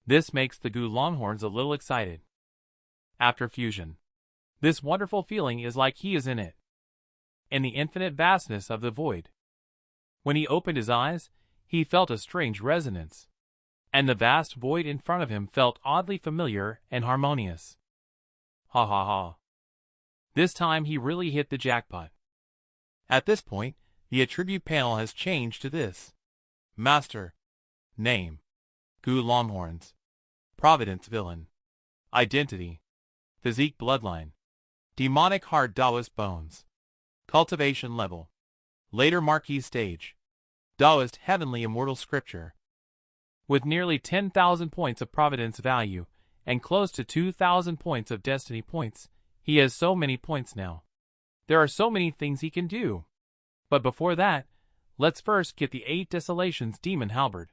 This makes the Gu Longhorns a little excited. After fusion, this wonderful feeling is like he is in it, in the infinite vastness of the void. When he opened his eyes, he felt a strange resonance, and the vast void in front of him felt oddly familiar and harmonious. Ha ha ha. This time he really hit the jackpot. At this point, the attribute panel has changed to this. Master. Name. Gu Longhorns. Providence Villain. Identity. Physique Bloodline. Demonic Heart Taoist Bones. Cultivation Level. Later Marquis Stage. Taoist Heavenly Immortal Scripture. With nearly 10,000 points of Providence value, and close to 2,000 points of Destiny points, he has so many points now. There are so many things he can do. But before that, let's first get the 8 Desolations Demon Halberd.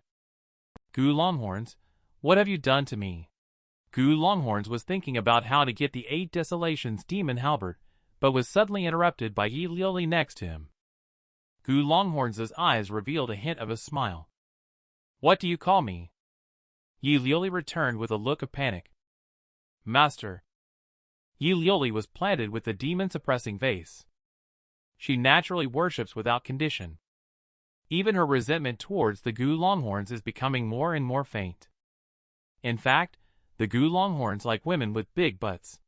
Gu Longhorns, what have you done to me? Gu Longhorns was thinking about how to get the 8 Desolations Demon Halberd, but was suddenly interrupted by Yi Lioli next to him. Gu Longhorns' eyes revealed a hint of a smile. What do you call me? Yi Lioli returned with a look of panic. Master. Yi Lioli was planted with the demon-suppressing vase. She naturally worships without condition. Even her resentment towards the Gu Longhorns is becoming more and more faint. In fact, the Gu Longhorns like women with big butts.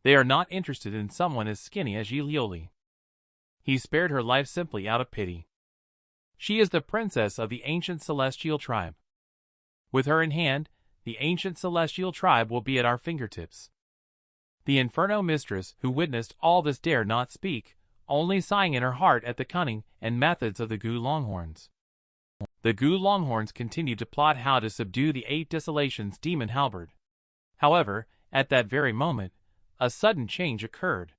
They are not interested in someone as skinny as Yi Lioli. He spared her life simply out of pity. She is the princess of the ancient celestial tribe. With her in hand, the ancient celestial tribe will be at our fingertips. The Inferno mistress who witnessed all this dare not speak, only sighing in her heart at the cunning and methods of the Gu Longhorns. The Gu Longhorns continued to plot how to subdue the 8 Desolations Demon Halberd. However, at that very moment, a sudden change occurred.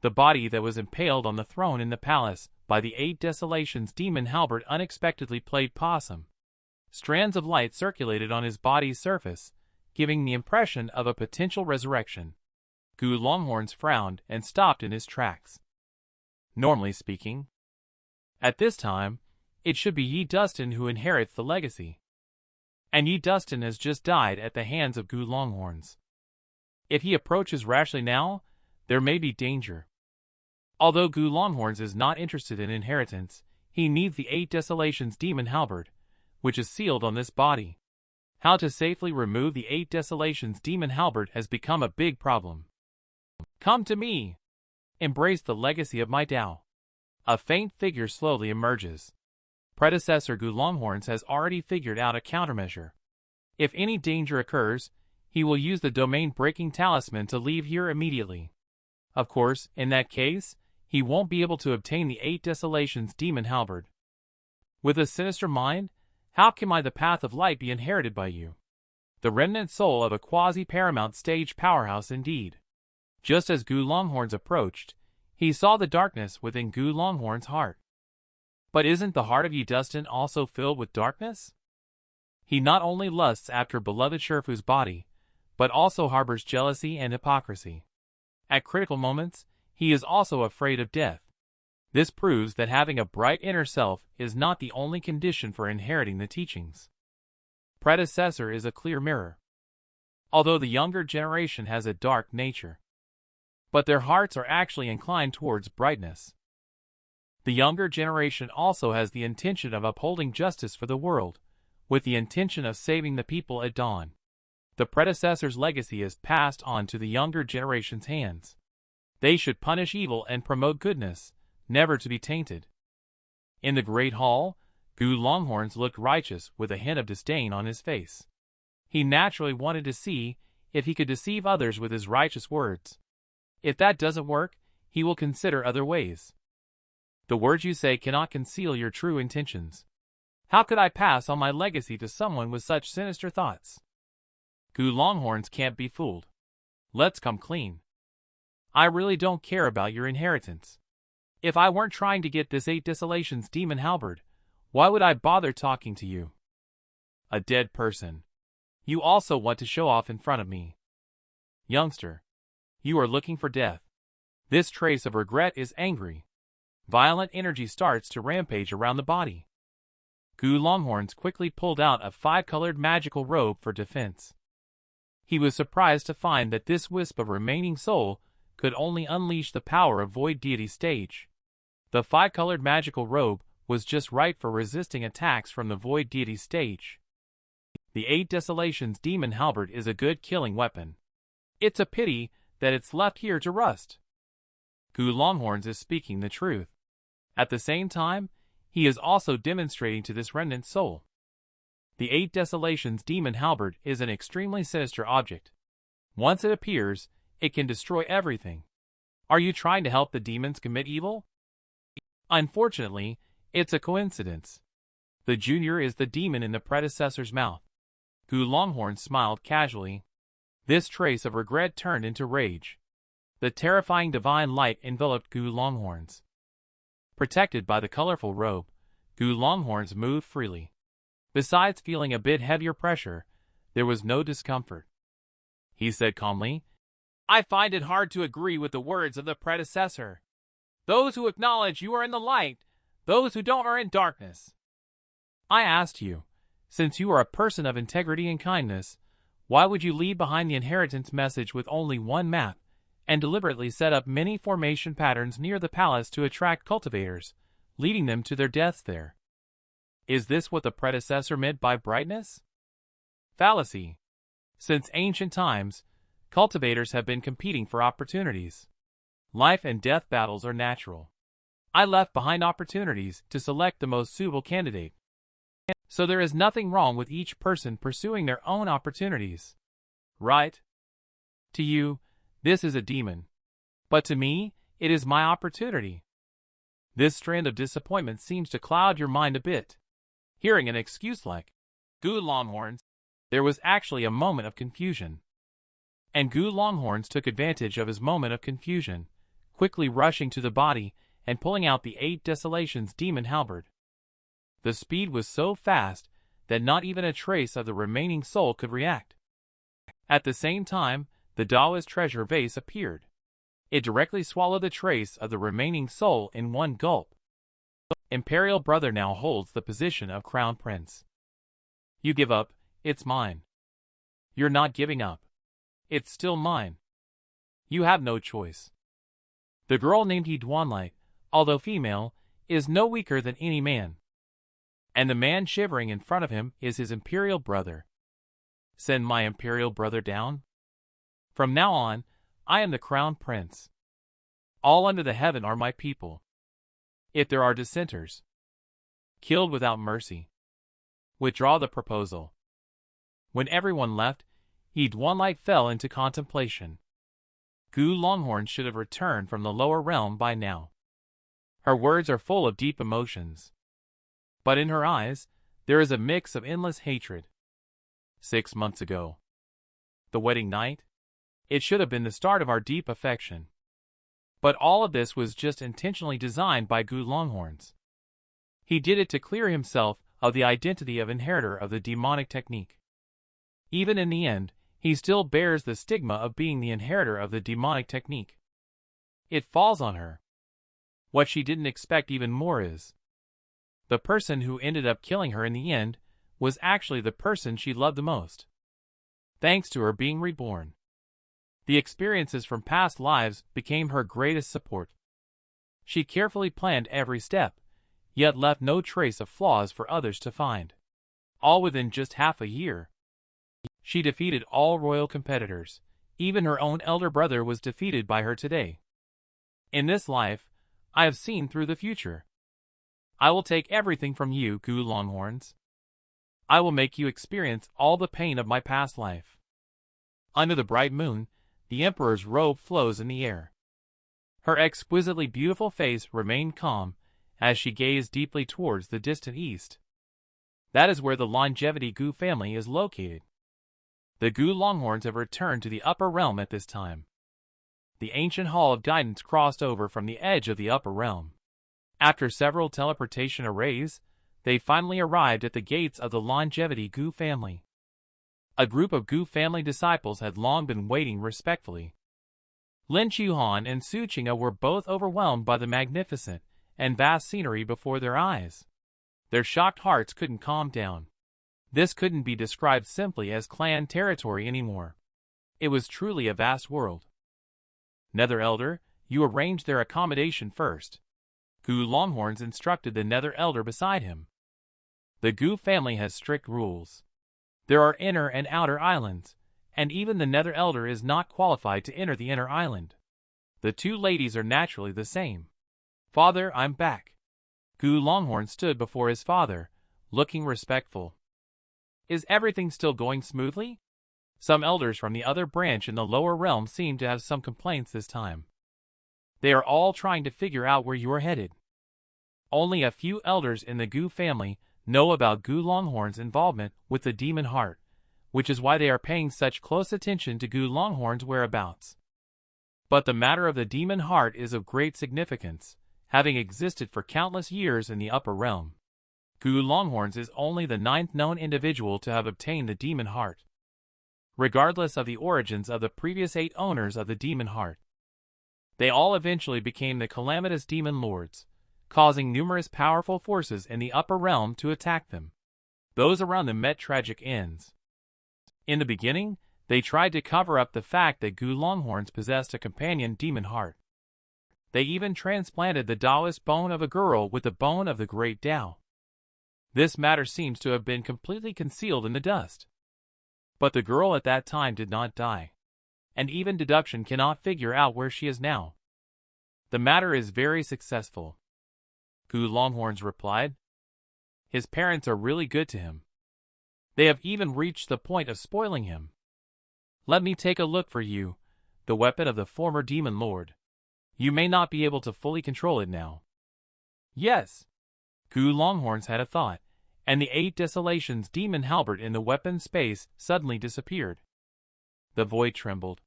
The body that was impaled on the throne in the palace by the 8 Desolations Demon Halberd unexpectedly played possum. Strands of light circulated on his body's surface, giving the impression of a potential resurrection. Gu Longhorns frowned and stopped in his tracks. Normally speaking, at this time, it should be Yi Dustin who inherits the legacy. And Yi Dustin has just died at the hands of Gu Longhorns. If he approaches rashly now, there may be danger. Although Gu Longhorns is not interested in inheritance, he needs the 8 Desolations Demon Halberd, which is sealed on this body. How to safely remove the 8 Desolations Demon Halberd has become a big problem. Come to me! Embrace the legacy of my Tao. A faint figure slowly emerges. Predecessor Gu Longhorns has already figured out a countermeasure. If any danger occurs, he will use the domain-breaking talisman to leave here immediately. Of course, in that case, he won't be able to obtain the 8 Desolations Demon Halberd. With a sinister mind, how can the path of light be inherited by you? The remnant soul of a quasi-paramount stage powerhouse indeed. Just as Gu Longhorns approached, he saw the darkness within Gu Longhorns' heart. But isn't the heart of Yi Dustin also filled with darkness? He not only lusts after beloved Shifu's body, but also harbors jealousy and hypocrisy. At critical moments, he is also afraid of death. This proves that having a bright inner self is not the only condition for inheriting the teachings. Predecessor is a clear mirror. Although the younger generation has a dark nature, but their hearts are actually inclined towards brightness. The younger generation also has the intention of upholding justice for the world, with the intention of saving the people at dawn. The predecessor's legacy is passed on to the younger generation's hands. They should punish evil and promote goodness, never to be tainted. In the Great Hall, Gu Longhorns looked righteous with a hint of disdain on his face. He naturally wanted to see if he could deceive others with his righteous words. If that doesn't work, he will consider other ways. The words you say cannot conceal your true intentions. How could I pass on my legacy to someone with such sinister thoughts? Gu Longhorns can't be fooled. Let's come clean. I really don't care about your inheritance. If I weren't trying to get this 8 Desolations Demon Halberd, why would I bother talking to you? A dead person. You also want to show off in front of me. Youngster, you are looking for death. This trace of regret is angry. Violent energy starts to rampage around the body. Gu Longhorns quickly pulled out a 5-colored magical robe for defense. He was surprised to find that this wisp of remaining soul could only unleash the power of Void Deity stage. The 5-colored magical robe was just right for resisting attacks from the Void Deity stage. The 8 Desolations Demon Halberd is a good killing weapon. It's a pity that it's left here to rust. Gu Longhorns is speaking the truth. At the same time, he is also demonstrating to this remnant soul. The 8 Desolations Demon Halberd is an extremely sinister object. Once it appears, it can destroy everything. Are you trying to help the demons commit evil? Unfortunately, it's a coincidence. The junior is the demon in the predecessor's mouth. Gu Longhorn smiled casually. This trace of regret turned into rage. The terrifying divine light enveloped Gu Longhorns. Protected by the colorful robe, Gu Longhorns moved freely. Besides feeling a bit heavier pressure, there was no discomfort. He said calmly, "I find it hard to agree with the words of the predecessor. Those who acknowledge you are in the light, those who don't are in darkness. I asked you, since you are a person of integrity and kindness, why would you leave behind the inheritance message with only one map, and deliberately set up many formation patterns near the palace to attract cultivators, leading them to their deaths there? Is this what the predecessor meant by brightness? Fallacy. Since ancient times, cultivators have been competing for opportunities. Life and death battles are natural. I left behind opportunities to select the most suitable candidate. So there is nothing wrong with each person pursuing their own opportunities. Right? To you, this is a demon. But to me, it is my opportunity." This strand of disappointment seems to cloud your mind a bit. Hearing an excuse like Gu Longhorns, there was actually a moment of confusion. And Gu Longhorns took advantage of his moment of confusion, quickly rushing to the body and pulling out the 8 Desolations Demon Halberd. The speed was so fast that not even a trace of the remaining soul could react. At the same time, the Daoist treasure vase appeared. It directly swallowed the trace of the remaining soul in one gulp. Imperial Brother now holds the position of Crown Prince. You give up, it's mine. You're not giving up. It's still mine. You have no choice. The girl named Yi Duanlight, although female, is no weaker than any man. And the man shivering in front of him is his Imperial Brother. Send my Imperial Brother down? From now on, I am the Crown Prince. All under the heaven are my people. If there are dissenters, killed without mercy. Withdraw the proposal." When everyone left, Yi Duanlight fell into contemplation. Gu Longhorn should have returned from the lower realm by now. Her words are full of deep emotions. But in her eyes, there is a mix of endless hatred. 6 months ago. The wedding night? It should have been the start of our deep affection. But all of this was just intentionally designed by Gu Longhorns. He did it to clear himself of the identity of inheritor of the demonic technique. Even in the end, he still bears the stigma of being the inheritor of the demonic technique. It falls on her. What she didn't expect even more is, the person who ended up killing her in the end was actually the person she loved the most. Thanks to her being reborn, the experiences from past lives became her greatest support. She carefully planned every step, yet left no trace of flaws for others to find. All within just half a year. She defeated all royal competitors. Even her own elder brother was defeated by her today. In this life, I have seen through the future. I will take everything from you, Gu Longhorns. I will make you experience all the pain of my past life. Under the bright moon, the Emperor's robe flows in the air. Her exquisitely beautiful face remained calm as she gazed deeply towards the distant east. That is where the Longevity Gu family is located. The Gu Longhorns have returned to the upper realm at this time. The ancient Hall of Guidance crossed over from the edge of the upper realm. After several teleportation arrays, they finally arrived at the gates of the Longevity Gu family. A group of Gu family disciples had long been waiting respectfully. Lin Chuhan and Su Qing'e were both overwhelmed by the magnificent and vast scenery before their eyes. Their shocked hearts couldn't calm down. This couldn't be described simply as clan territory anymore. It was truly a vast world. Nether Elder, you arrange their accommodation first. Gu Longhorns instructed the Nether Elder beside him. The Gu family has strict rules. There are inner and outer islands, and even the Nether Elder is not qualified to enter the inner island. The two ladies are naturally the same. Father, I'm back. Gu Longhorn stood before his father, looking respectful. Is everything still going smoothly? Some elders from the other branch in the lower realm seem to have some complaints this time. They are all trying to figure out where you are headed. Only a few elders in the Gu family know about Gu Longhorn's involvement with the demon heart, which is why they are paying such close attention to Gu Longhorn's whereabouts. But the matter of the demon heart is of great significance, having existed for countless years in the upper realm. Gu Longhorns is only the 9th known individual to have obtained the demon heart, regardless of the origins of the previous 8 owners of the demon heart. They all eventually became the calamitous demon lords, causing numerous powerful forces in the upper realm to attack them. Those around them met tragic ends. In the beginning, they tried to cover up the fact that Gu Longhorns possessed a companion demon heart. They even transplanted the Taoist bone of a girl with the bone of the great Tao. This matter seems to have been completely concealed in the dust. But the girl at that time did not die, and even deduction cannot figure out where she is now. The matter is very successful. Gu Longhorns replied. His parents are really good to him. They have even reached the point of spoiling him. Let me take a look for you, the weapon of the former demon lord. You may not be able to fully control it now. Yes. Gu Longhorns had a thought, and the 8 Desolations demon halberd in the weapon space suddenly disappeared. The void trembled.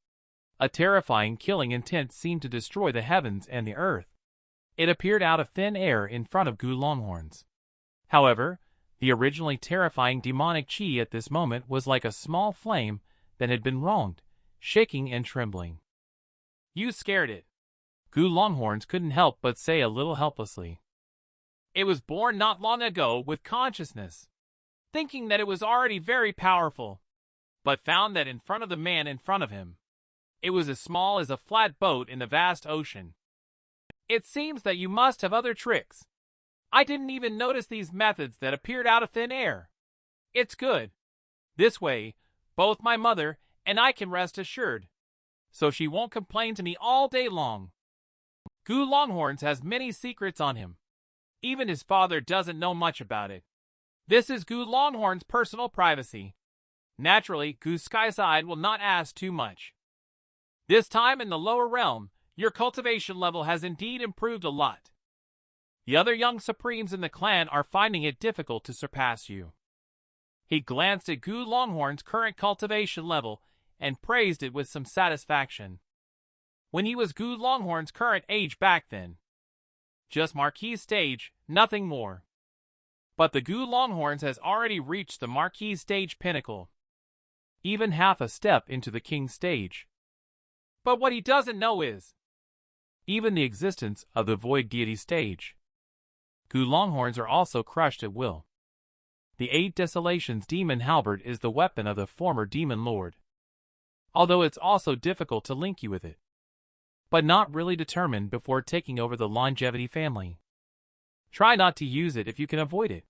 A terrifying killing intent seemed to destroy the heavens and the earth. It appeared out of thin air in front of Gu Longhorns. However, the originally terrifying demonic chi at this moment was like a small flame that had been wronged, shaking and trembling. You scared it. Gu Longhorns couldn't help but say a little helplessly. It was born not long ago with consciousness, thinking that it was already very powerful, but found that in front of the man in front of him, it was as small as a flat boat in the vast ocean. It seems that you must have other tricks. I didn't even notice these methods that appeared out of thin air. It's good. This way, both my mother and I can rest assured, so she won't complain to me all day long. Gu Longhorns has many secrets on him. Even his father doesn't know much about it. This is Gu Longhorn's personal privacy. Naturally, Gu Skyside will not ask too much. This time in the lower realm, your cultivation level has indeed improved a lot. The other young supremes in the clan are finding it difficult to surpass you. He glanced at Gu Longhorn's current cultivation level and praised it with some satisfaction. When he was Gu Longhorn's current age back then. Just Marquis stage, nothing more. But the Gu Longhorns has already reached the Marquis stage pinnacle. Even half a step into the King stage. But what he doesn't know is even the existence of the Void Deity stage. Gu Longhorns are also crushed at will. The 8 Desolations demon halberd is the weapon of the former demon lord. Although it's also difficult to link you with it. But not really determined before taking over the longevity family. Try not to use it if you can avoid it.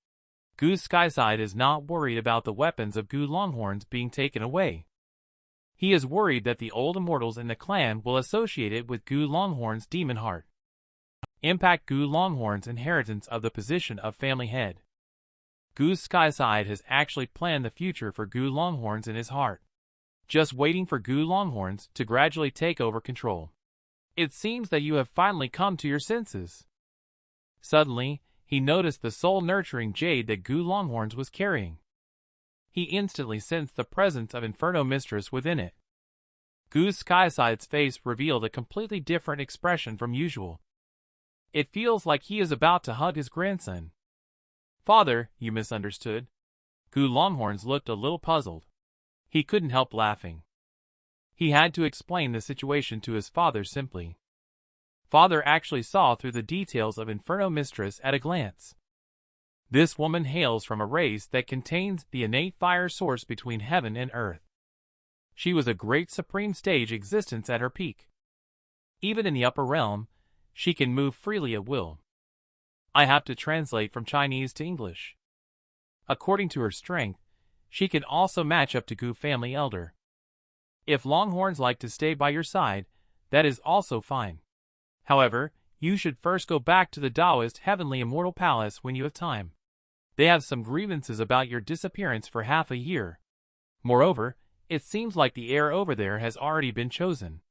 Gu Skyside is not worried about the weapons of Gu Longhorns being taken away. He is worried that the old immortals in the clan will associate it with Gu Longhorn's demon heart. Impact Gu Longhorn's inheritance of the position of family head. Gu Skyside has actually planned the future for Gu Longhorns in his heart. Just waiting for Gu Longhorns to gradually take over control. It seems that you have finally come to your senses. Suddenly, he noticed the soul-nurturing jade that Gu Longhorns was carrying. He instantly sensed the presence of Inferno Mistress within it. Gu Skyside's face revealed a completely different expression from usual. It feels like he is about to hug his grandson. Father, you misunderstood. Gu Longhorns looked a little puzzled. He couldn't help laughing. He had to explain the situation to his father simply. Father actually saw through the details of Inferno Mistress at a glance. This woman hails from a race that contains the innate fire source between heaven and earth. She was a great supreme stage existence at her peak. Even in the upper realm, she can move freely at will. I have to translate from Chinese to English. According to her strength, she can also match up to Gu family elder. If Longhorns like to stay by your side, that is also fine. However, you should first go back to the Taoist Heavenly Immortal Palace when you have time. They have some grievances about your disappearance for half a year. Moreover, it seems like the heir over there has already been chosen.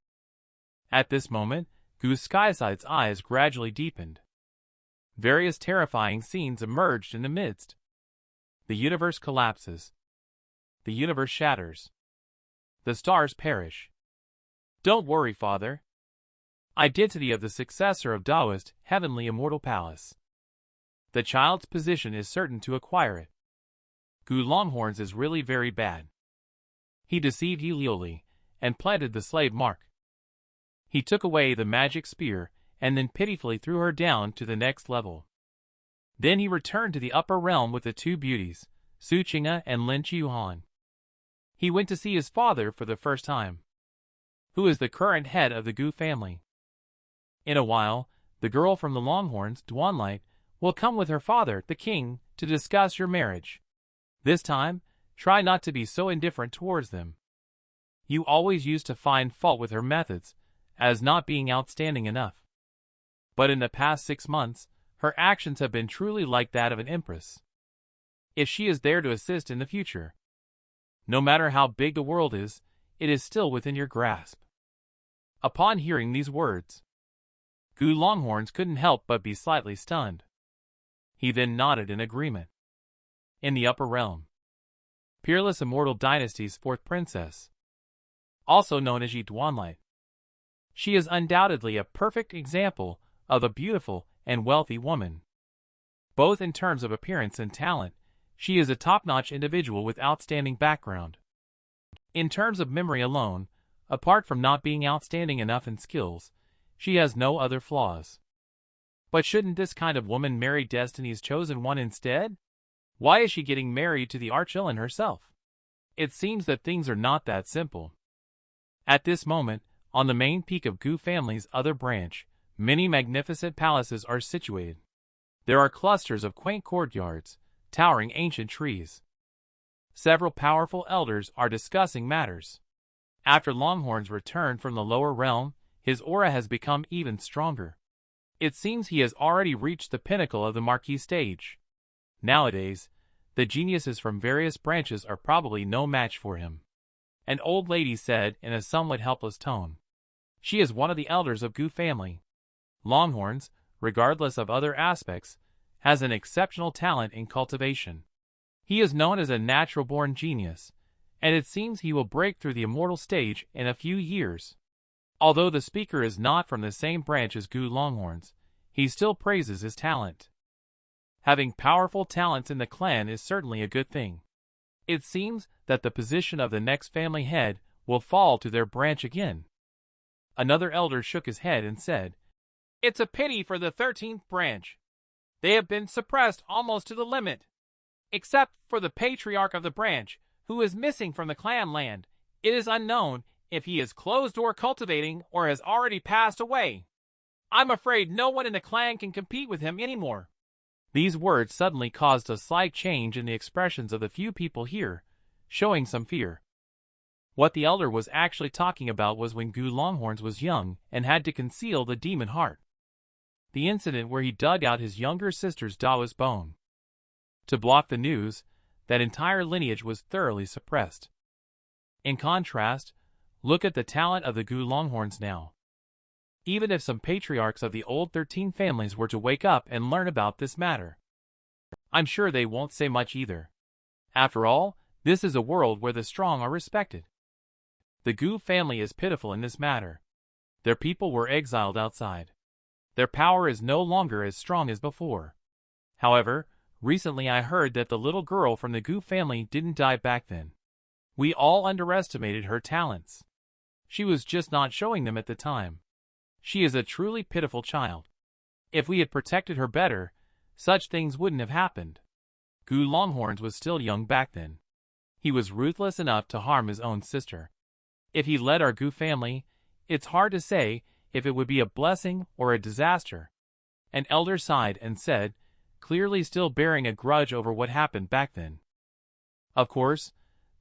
At this moment, Gu Skyside's eyes gradually deepened. Various terrifying scenes emerged in the midst. The universe collapses. The universe shatters. The stars perish. Don't worry, father. Identity of the successor of Taoist Heavenly Immortal Palace. The child's position is certain to acquire it. Gu Longhorns is really very bad. He deceived Yuli and planted the slave mark. He took away the magic spear and then pitifully threw her down to the next level. Then he returned to the upper realm with the two beauties, Su Qing'e and Lin Qiuhan. He went to see his father for the first time, who is the current head of the Gu family. In a while, the girl from the Longhorns, Duanlight, will come with her father, the king, to discuss your marriage. This time, try not to be so indifferent towards them. You always used to find fault with her methods, as not being outstanding enough. But in the past 6 months, her actions have been truly like that of an empress. If she is there to assist in the future, no matter how big the world is, it is still within your grasp. Upon hearing these words, Gu Longhorns couldn't help but be slightly stunned. He then nodded in agreement. In the upper realm, Peerless Immortal Dynasty's 4th princess, also known as Yi Duanlight. She is undoubtedly a perfect example of a beautiful and wealthy woman. Both in terms of appearance and talent, she is a top-notch individual with outstanding background. In terms of memory alone, apart from not being outstanding enough in skills, she has no other flaws. But shouldn't this kind of woman marry Destiny's chosen one instead? Why is she getting married to the archvillain herself? It seems that things are not that simple. At this moment, on the main peak of Gu family's other branch, many magnificent palaces are situated. There are clusters of quaint courtyards, towering ancient trees. Several powerful elders are discussing matters. After Longhorn's return from the lower realm, his aura has become even stronger. It seems he has already reached the pinnacle of the marquee stage. Nowadays, the geniuses from various branches are probably no match for him. An old lady said in a somewhat helpless tone. She is one of the elders of Gu family. Longhorns, regardless of other aspects, has an exceptional talent in cultivation. He is known as a natural-born genius, and it seems he will break through the immortal stage in a few years. Although the speaker is not from the same branch as Gu Longhorns, he still praises his talent. Having powerful talents in the clan is certainly a good thing. It seems that the position of the next family head will fall to their branch again. Another elder shook his head and said, "It's a pity for the 13th branch. They have been suppressed almost to the limit. Except for the patriarch of the branch, who is missing from the clan land, it is unknown if he is closed-door cultivating or has already passed away. I'm afraid no one in the clan can compete with him anymore." These words suddenly caused a slight change in the expressions of the few people here, showing some fear. What the elder was actually talking about was when Gu Longhorns was young and had to conceal the demon heart. The incident where he dug out his younger sister's Taoist bone. To block the news, that entire lineage was thoroughly suppressed. In contrast, look at the talent of the Gu Longhorns now. Even if some patriarchs of the old 13 families were to wake up and learn about this matter, I'm sure they won't say much either. After all, this is a world where the strong are respected. The Gu family is pitiful in this matter. Their people were exiled outside. Their power is no longer as strong as before. However, recently I heard that the little girl from the Gu family didn't die back then. We all underestimated her talents. She was just not showing them at the time. She is a truly pitiful child. If we had protected her better, such things wouldn't have happened. Gu Longhorns was still young back then. He was ruthless enough to harm his own sister. If he led our Gu family, it's hard to say if it would be a blessing or a disaster. An elder sighed and said, clearly still bearing a grudge over what happened back then. Of course,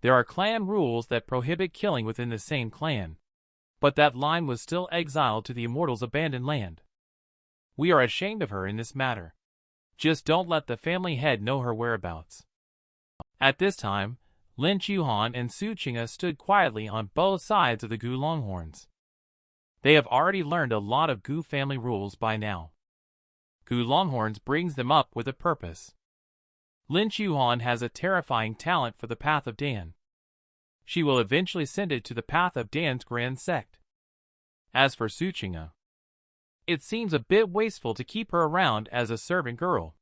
there are clan rules that prohibit killing within the same clan. But that line was still exiled to the immortals' abandoned land. We are ashamed of her in this matter. Just don't let the family head know her whereabouts. At this time, Lin Chuhan and Su Qing'e stood quietly on both sides of the Gu Longhorns. They have already learned a lot of Gu family rules by now. Gu Longhorns brings them up with a purpose. Lin Chuhan has a terrifying talent for the Path of Dan. She will eventually send it to the Path of Dan's grand sect. As for Su Qing'e, it seems a bit wasteful to keep her around as a servant girl.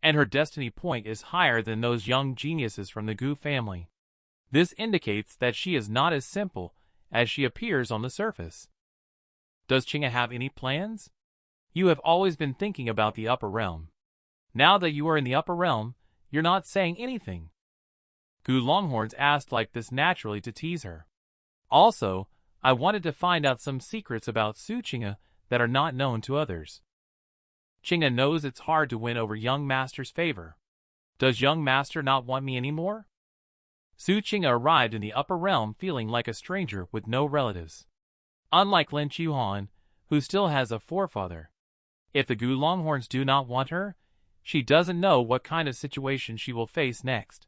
And her destiny point is higher than those young geniuses from the Gu family. This indicates that she is not as simple as she appears on the surface. Does Qing'e have any plans? You have always been thinking about the upper realm. Now that you are in the upper realm, you're not saying anything. Gu Longhorns asked like this naturally to tease her. Also, I wanted to find out some secrets about Su Qing'e that are not known to others. Qing'e knows it's hard to win over young master's favor. Does young master not want me anymore? Su Qing'e arrived in the upper realm feeling like a stranger with no relatives. Unlike Lin Chuhan, who still has a forefather. If the Gu Longhorns do not want her, she doesn't know what kind of situation she will face next.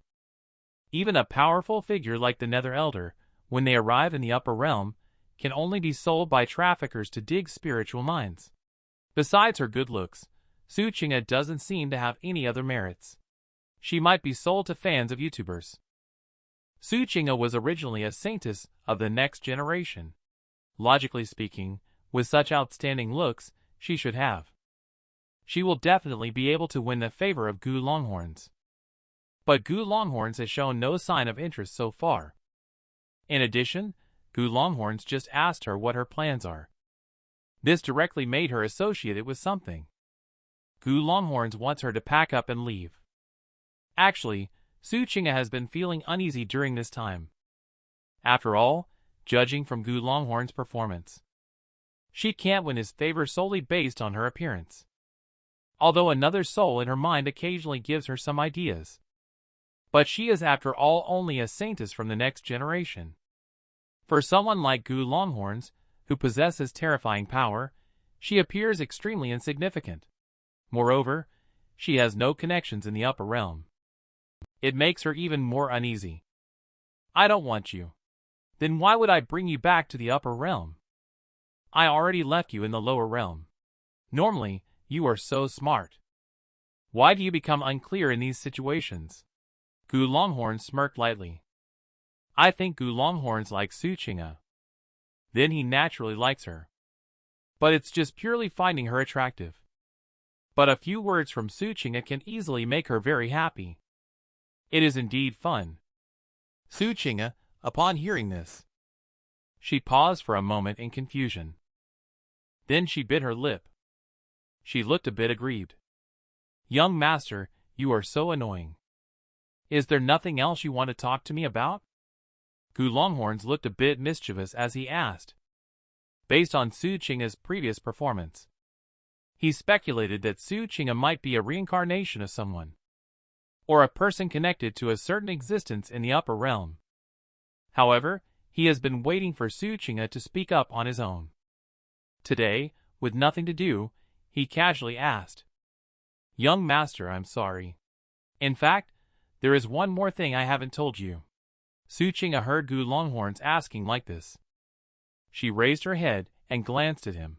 Even a powerful figure like the Nether Elder, when they arrive in the upper realm, can only be sold by traffickers to dig spiritual mines. Besides her good looks, Su Qing'e doesn't seem to have any other merits. She might be sold to fans of YouTubers. Su Qing'e was originally a saintess of the next generation. Logically speaking, with such outstanding looks, she should have. She will definitely be able to win the favor of Gu Longhorns. But Gu Longhorns has shown no sign of interest so far. In addition, Gu Longhorns just asked her what her plans are. This directly made her associate it with something. Gu Longhorns wants her to pack up and leave. Actually, Su Qing'e has been feeling uneasy during this time. After all, judging from Gu Longhorn's performance, she can't win his favor solely based on her appearance. Although another soul in her mind occasionally gives her some ideas. But she is after all only a saintess from the next generation. For someone like Gu Longhorns, who possesses terrifying power, she appears extremely insignificant. Moreover, she has no connections in the upper realm. It makes her even more uneasy. I don't want you. Then why would I bring you back to the upper realm? I already left you in the lower realm. Normally, you are so smart. Why do you become unclear in these situations? Gu Longhorns smirked lightly. I think Gu Longhorns likes Su Qing'e. Then he naturally likes her. But it's just purely finding her attractive. But a few words from Su Qing'e can easily make her very happy. It is indeed fun. Su Qing'e, upon hearing this, she paused for a moment in confusion. Then she bit her lip. She looked a bit aggrieved. Young master, you are so annoying. Is there nothing else you want to talk to me about? Gu Longhorns looked a bit mischievous as he asked. Based on Su Qing'e's previous performance, he speculated that Su Qing'e might be a reincarnation of someone, or a person connected to a certain existence in the upper realm. However, he has been waiting for Su Qing'e to speak up on his own. Today, with nothing to do, he casually asked, Young master, I'm sorry. In fact, there is one more thing I haven't told you. Su Qing'e heard Gu Longhorns asking like this. She raised her head and glanced at him.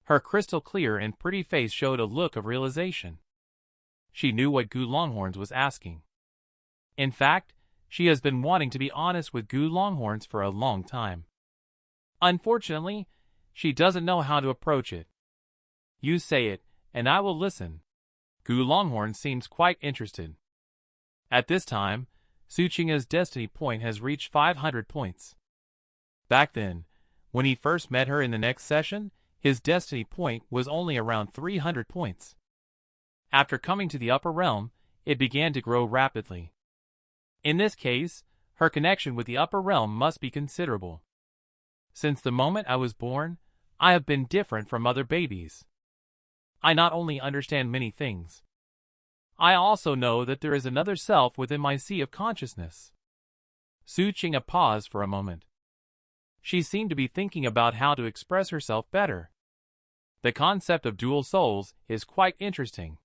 Her crystal clear and pretty face showed a look of realization. She knew what Gu Longhorns was asking. In fact, she has been wanting to be honest with Gu Longhorns for a long time. Unfortunately, she doesn't know how to approach it. You say it, and I will listen. Gu Longhorns seems quite interested. At this time, Su Qing'e's destiny point has reached 500 points. Back then, when he first met her in the next session, his destiny point was only around 300 points. After coming to the upper realm, it began to grow rapidly. In this case, her connection with the upper realm must be considerable. Since the moment I was born, I have been different from other babies. I not only understand many things, I also know that there is another self within my sea of consciousness. Su Qing'e paused for a moment. She seemed to be thinking about how to express herself better. The concept of dual souls is quite interesting.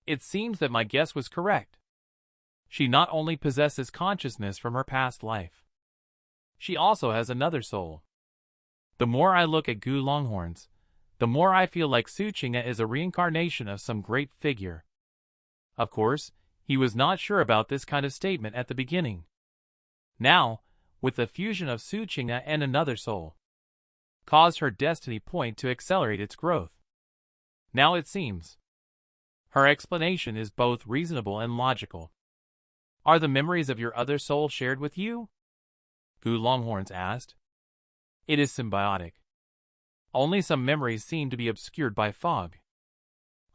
It seems that my guess was correct. She not only possesses consciousness from her past life, she also has another soul. The more I look at Gu Longhorns, the more I feel like Su Qing'e is a reincarnation of some great figure. Of course, he was not sure about this kind of statement at the beginning. Now, with the fusion of Su Qing'e and another soul, caused her destiny point to accelerate its growth. Now it seems her explanation is both reasonable and logical. Are the memories of your other soul shared with you? Gu Longhorns asked. It is symbiotic. Only some memories seem to be obscured by fog.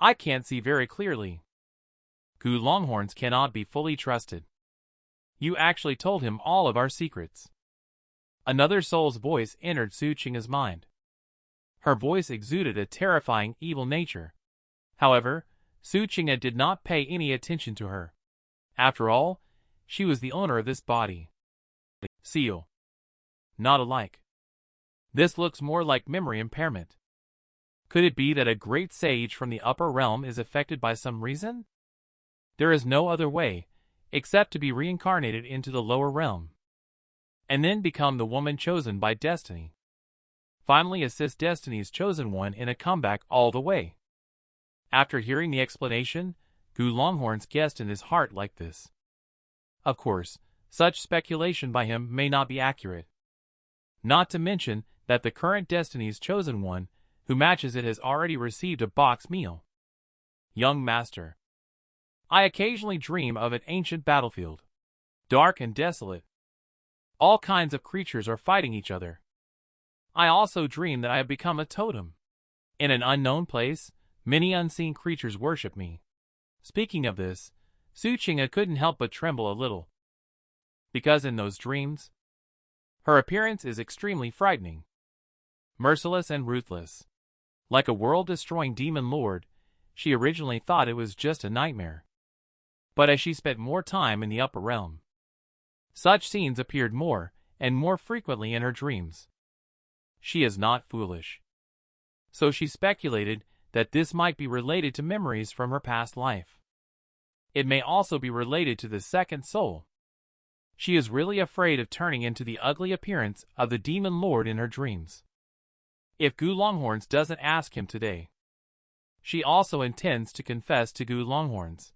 I can't see very clearly. Gu Longhorns cannot be fully trusted. You actually told him all of our secrets. Another soul's voice entered Su Qing'e's mind. Her voice exuded a terrifying evil nature. However, Su Qing'e did not pay any attention to her. After all, she was the owner of this body. Seal. Not alike. This looks more like memory impairment. Could it be that a great sage from the upper realm is affected by some reason? There is no other way, except to be reincarnated into the lower realm, and then become the woman chosen by destiny. Finally assist Destiny's chosen one in a comeback all the way. After hearing the explanation, Gu Longhorns guessed in his heart like this. Of course, such speculation by him may not be accurate. Not to mention that the current Destiny's chosen one, who matches it, has already received a box meal. Young Master, I occasionally dream of an ancient battlefield, dark and desolate. All kinds of creatures are fighting each other. I also dream that I have become a totem. In an unknown place, many unseen creatures worship me. Speaking of this, Su Qing'e couldn't help but tremble a little. Because in those dreams, her appearance is extremely frightening. Merciless and ruthless. Like a world-destroying demon lord, she originally thought it was just a nightmare. But as she spent more time in the upper realm, such scenes appeared more and more frequently in her dreams. She is not foolish. So she speculated that this might be related to memories from her past life. It may also be related to the second soul. She is really afraid of turning into the ugly appearance of the demon lord in her dreams. If Gu Longhorns doesn't ask him today, she also intends to confess to Gu Longhorns.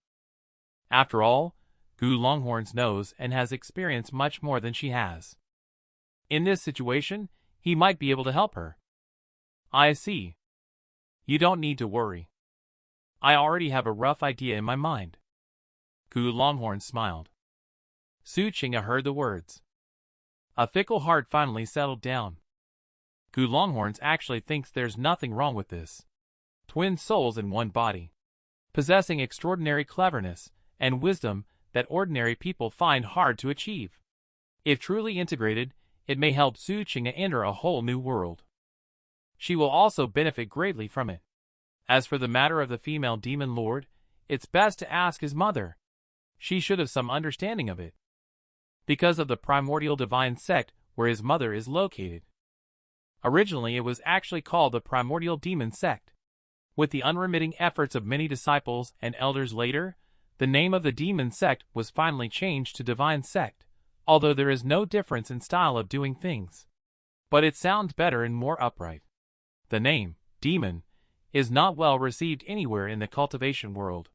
After all, Gu Longhorns knows and has experienced much more than she has. In this situation, he might be able to help her. I see. You don't need to worry. I already have a rough idea in my mind. Gu Longhorns smiled. Su Qing'e heard the words. A fickle heart finally settled down. Gu Longhorns actually thinks there's nothing wrong with this. Twin souls in one body, possessing extraordinary cleverness and wisdom that ordinary people find hard to achieve. If truly integrated, it may help Su Qing'e enter a whole new world. She will also benefit greatly from it. As for the matter of the female demon lord, it's best to ask his mother. She should have some understanding of it, because of the primordial divine sect where his mother is located. Originally it was actually called the primordial demon sect. With the unremitting efforts of many disciples and elders later, the name of the demon sect was finally changed to divine sect, although there is no difference in style of doing things. But it sounds better and more upright. The name, demon, is not well received anywhere in the cultivation world.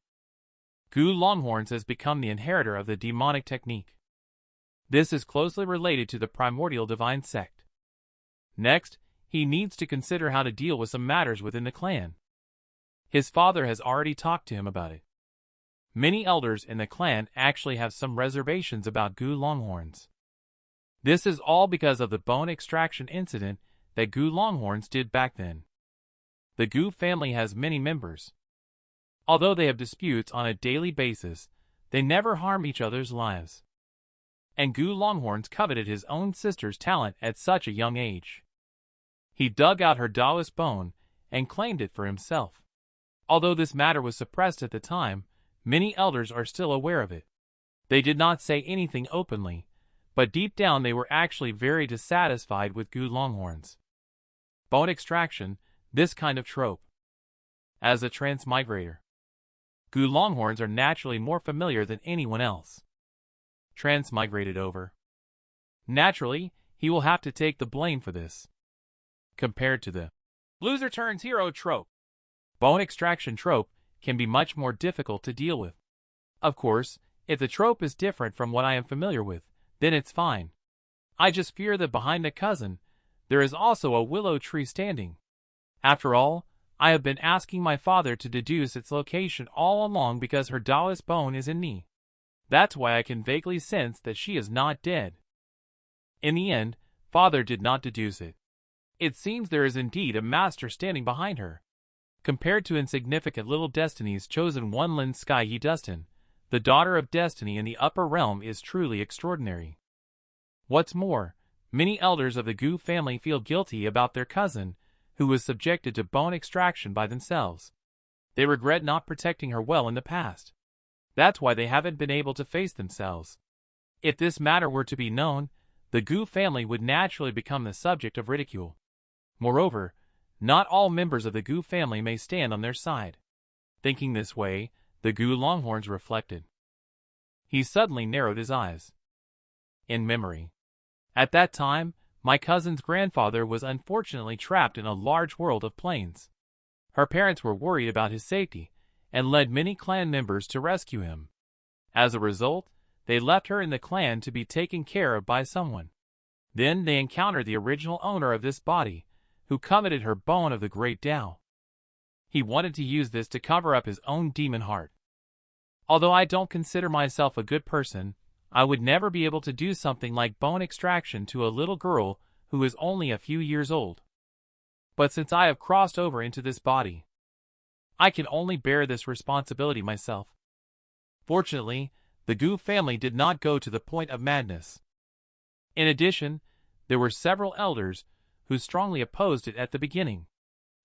Gu Longhorns has become the inheritor of the demonic technique. This is closely related to the primordial divine sect. Next, he needs to consider how to deal with some matters within the clan. His father has already talked to him about it. Many elders in the clan actually have some reservations about Gu Longhorns. This is all because of the bone extraction incident that Gu Longhorns did back then. The Gu family has many members. Although they have disputes on a daily basis, they never harm each other's lives. And Gu Longhorns coveted his own sister's talent at such a young age. He dug out her Taoist bone and claimed it for himself. Although this matter was suppressed at the time, many elders are still aware of it. They did not say anything openly, but deep down they were actually very dissatisfied with Gu Longhorns. Bone extraction, this kind of trope. As a transmigrator, Gu Longhorns are naturally more familiar than anyone else. Transmigrated over. Naturally, he will have to take the blame for this. Compared to the loser turns hero trope, bone extraction trope can be much more difficult to deal with. Of course, if the trope is different from what I am familiar with, then it's fine. I just fear that behind the cousin, there is also a willow tree standing. After all, I have been asking my father to deduce its location all along because her Taoist bone is in me. That's why I can vaguely sense that she is not dead. In the end, father did not deduce it. It seems there is indeed a master standing behind her. Compared to insignificant little Destiny's chosen one Lin Sky Yi Dustin, the daughter of Destiny in the upper realm is truly extraordinary. What's more, many elders of the Gu family feel guilty about their cousin, who was subjected to bone extraction by themselves. They regret not protecting her well in the past. That's why they haven't been able to face themselves. If this matter were to be known, the Gu family would naturally become the subject of ridicule. Moreover, not all members of the Gu family may stand on their side. Thinking this way, the Gu Longhorns reflected. He suddenly narrowed his eyes. In memory. At that time, my cousin's grandfather was unfortunately trapped in a large world of planes. Her parents were worried about his safety, and led many clan members to rescue him. As a result, they left her in the clan to be taken care of by someone. Then they encountered the original owner of this body, who coveted her bone of the great Tao. He wanted to use this to cover up his own demon heart. Although I don't consider myself a good person, I would never be able to do something like bone extraction to a little girl who is only a few years old. But since I have crossed over into this body, I can only bear this responsibility myself. Fortunately, the Gu family did not go to the point of madness. In addition, there were several elders who strongly opposed it at the beginning.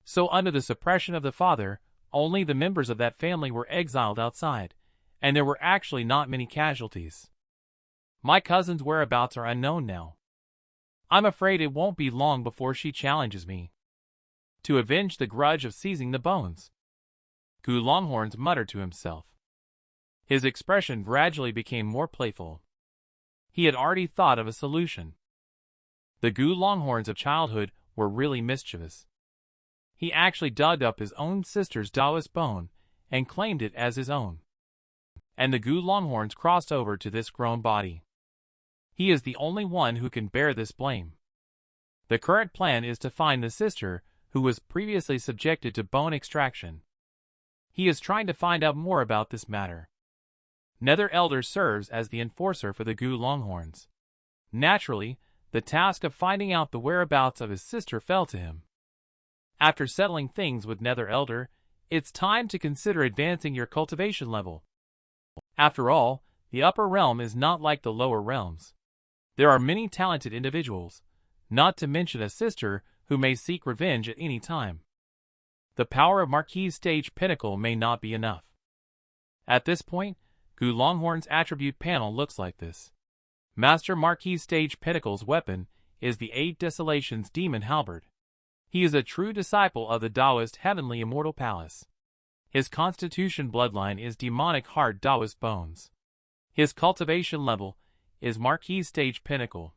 So under the suppression of the father, only the members of that family were exiled outside, and there were actually not many casualties. My cousin's whereabouts are unknown now. I'm afraid it won't be long before she challenges me to avenge the grudge of seizing the bones. Gu Longhorns muttered to himself. His expression gradually became more playful. He had already thought of a solution. The Gu Longhorns of childhood were really mischievous. He actually dug up his own sister's Taoist bone and claimed it as his own. And the Gu Longhorns crossed over to this grown body. He is the only one who can bear this blame. The current plan is to find the sister who was previously subjected to bone extraction. He is trying to find out more about this matter. Nether Elder serves as the enforcer for the Gu Longhorns. Naturally, the task of finding out the whereabouts of his sister fell to him. After settling things with Nether Elder, it's time to consider advancing your cultivation level. After all, the upper realm is not like the lower realms. There are many talented individuals, not to mention a sister who may seek revenge at any time. The power of Marquis Stage Pinnacle may not be enough. At this point, Gu Longhorn's attribute panel looks like this. Master Marquis Stage Pinnacle's weapon is the 8 Desolations Demon Halberd. He is a true disciple of the Taoist Heavenly Immortal Palace. His constitution bloodline is Demonic Heart Taoist Bones. His cultivation level is Marquis Stage Pinnacle.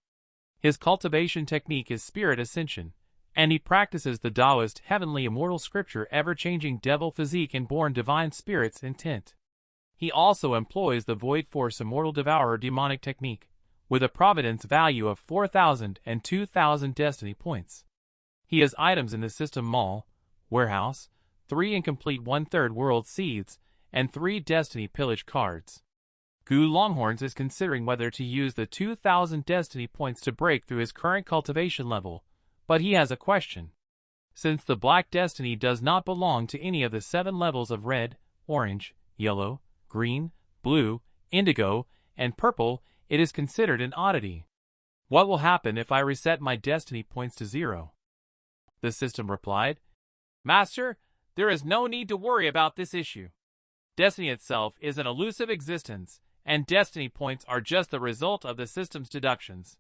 His cultivation technique is Spirit Ascension, and he practices the Taoist Heavenly Immortal Scripture Ever-Changing Devil Physique and Born Divine Spirits Intent. He also employs the Void Force Immortal Devourer Demonic Technique, with a Providence value of 4,000 and 2,000 Destiny points. He has items in the System Mall, Warehouse, 3 incomplete 1/3 World Seeds, and 3 Destiny Pillage cards. Gu Longhorns is considering whether to use the 2,000 Destiny points to break through his current cultivation level, but he has a question. Since the Black Destiny does not belong to any of the 7 levels of Red, orange, yellow, green, blue, indigo, and purple, it is considered an oddity. What will happen if I reset my destiny points to 0? The system replied, Master, there is no need to worry about this issue. Destiny itself is an elusive existence, and destiny points are just the result of the system's deductions.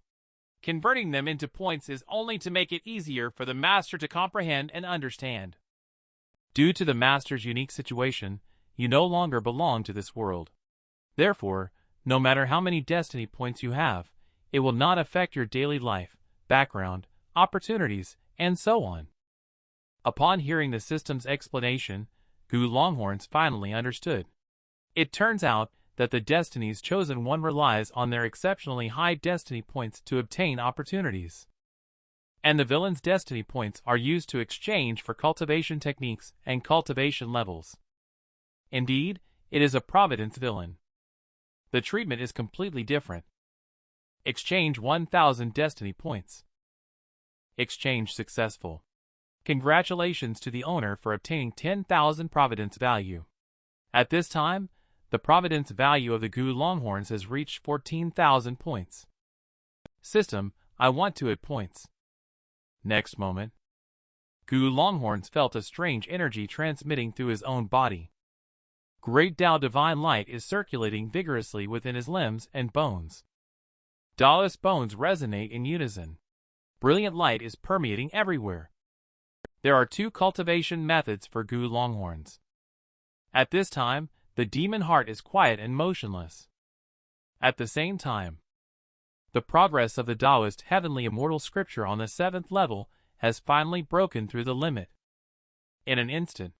Converting them into points is only to make it easier for the Master to comprehend and understand. Due to the Master's unique situation, you no longer belong to this world. Therefore, no matter how many destiny points you have, it will not affect your daily life, background, opportunities, and so on. Upon hearing the system's explanation, Gu Longhorns finally understood. It turns out that the Destiny's chosen one relies on their exceptionally high destiny points to obtain opportunities. And the villain's destiny points are used to exchange for cultivation techniques and cultivation levels. Indeed, it is a Providence villain. The treatment is completely different. Exchange 1,000 destiny points. Exchange successful. Congratulations to the owner for obtaining 10,000 Providence value. At this time, the Providence value of the Gu Longhorns has reached 14,000 points. System, I want to add points. Next moment, Gu Longhorns felt a strange energy transmitting through his own body. Great Tao Divine Light is circulating vigorously within his limbs and bones. Taoist bones resonate in unison. Brilliant light is permeating everywhere. There are 2 cultivation methods for Gu Longhorns. At this time, the demon heart is quiet and motionless. At the same time, the progress of the Taoist heavenly immortal scripture on the 7th level has finally broken through the limit. In an instant,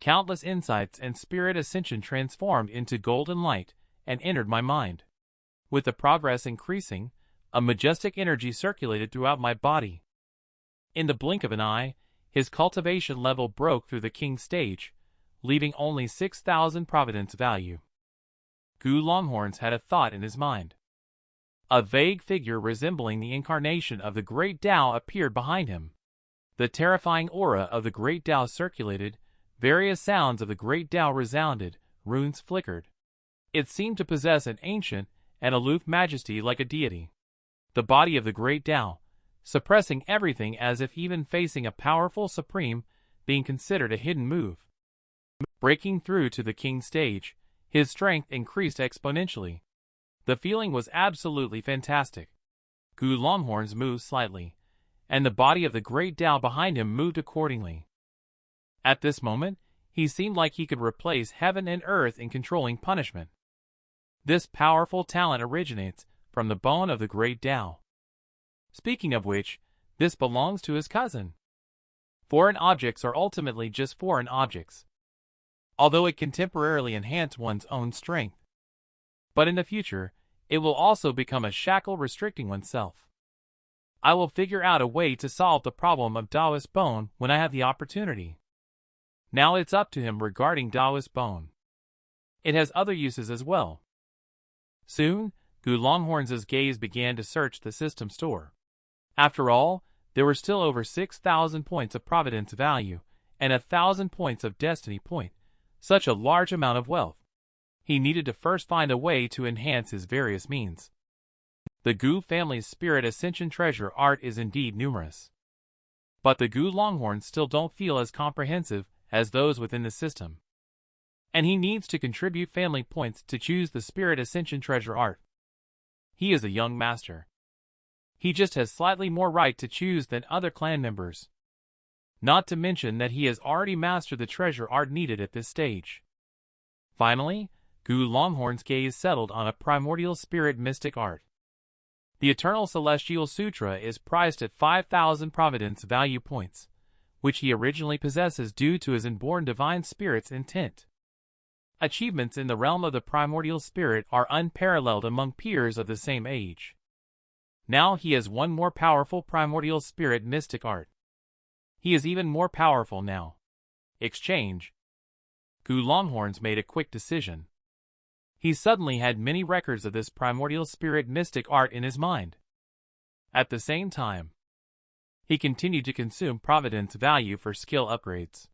countless insights and spirit ascension transformed into golden light and entered my mind. With the progress increasing, a majestic energy circulated throughout my body. In the blink of an eye, his cultivation level broke through the king stage, leaving only 6,000 Providence value. Gu Longhorns had a thought in his mind. A vague figure resembling the incarnation of the Great Tao appeared behind him. The terrifying aura of the Great Tao circulated, various sounds of the Great Tao resounded, runes flickered. It seemed to possess an ancient and aloof majesty like a deity. The body of the Great Tao, suppressing everything as if even facing a powerful supreme, being considered a hidden move. Breaking through to the king stage, his strength increased exponentially. The feeling was absolutely fantastic. Gu Longhorns moved slightly, and the body of the Great Tao behind him moved accordingly. At this moment, he seemed like he could replace heaven and earth in controlling punishment. This powerful talent originates from the bone of the Great Tao. Speaking of which, this belongs to his cousin. Foreign objects are ultimately just foreign objects, although it can temporarily enhance one's own strength. But in the future, it will also become a shackle restricting oneself. I will figure out a way to solve the problem of Taoist bone when I have the opportunity. Now it's up to him regarding Taoist bone. It has other uses as well. Soon, Gu Longhorns' gaze began to search the system store. After all, there were still over 6,000 points of Providence value and 1,000 points of Destiny point, such a large amount of wealth. He needed to first find a way to enhance his various means. The Gu family's spirit ascension treasure art is indeed numerous. But the Gu Longhorns still don't feel as comprehensive as those within the system. And he needs to contribute family points to choose the spirit ascension treasure art. He is a young master. He just has slightly more right to choose than other clan members. Not to mention that he has already mastered the treasure art needed at this stage. Finally, Gu Longhorn's gaze settled on a primordial spirit mystic art. The Eternal Celestial Sutra is priced at 5,000 Providence value points, which he originally possesses due to his inborn divine spirit's intent. Achievements in the realm of the primordial spirit are unparalleled among peers of the same age. Now he has one more powerful primordial spirit mystic art. He is even more powerful now. Exchange. Gu Longhorns made a quick decision. He suddenly had many records of this primordial spirit mystic art in his mind. At the same time, he continued to consume Providence value for skill upgrades.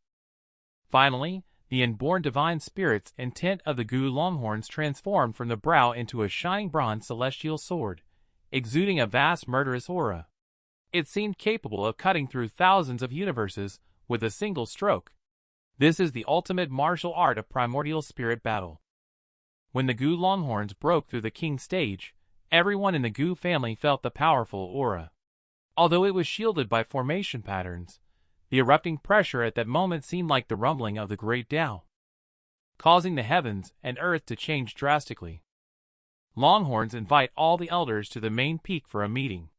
Finally, The inborn divine spirits and tint of the Gu Longhorns transformed from the brow into a shining bronze celestial sword, exuding a vast murderous aura. It seemed capable of cutting through thousands of universes with a single stroke. This is the ultimate martial art of primordial spirit battle. When the Gu Longhorns broke through the king stage, everyone in the Gu family felt the powerful aura. Although it was shielded by formation patterns, the erupting pressure at that moment seemed like the rumbling of the great Tao, causing the heavens and earth to change drastically. Longhorns invite all the elders to the main peak for a meeting.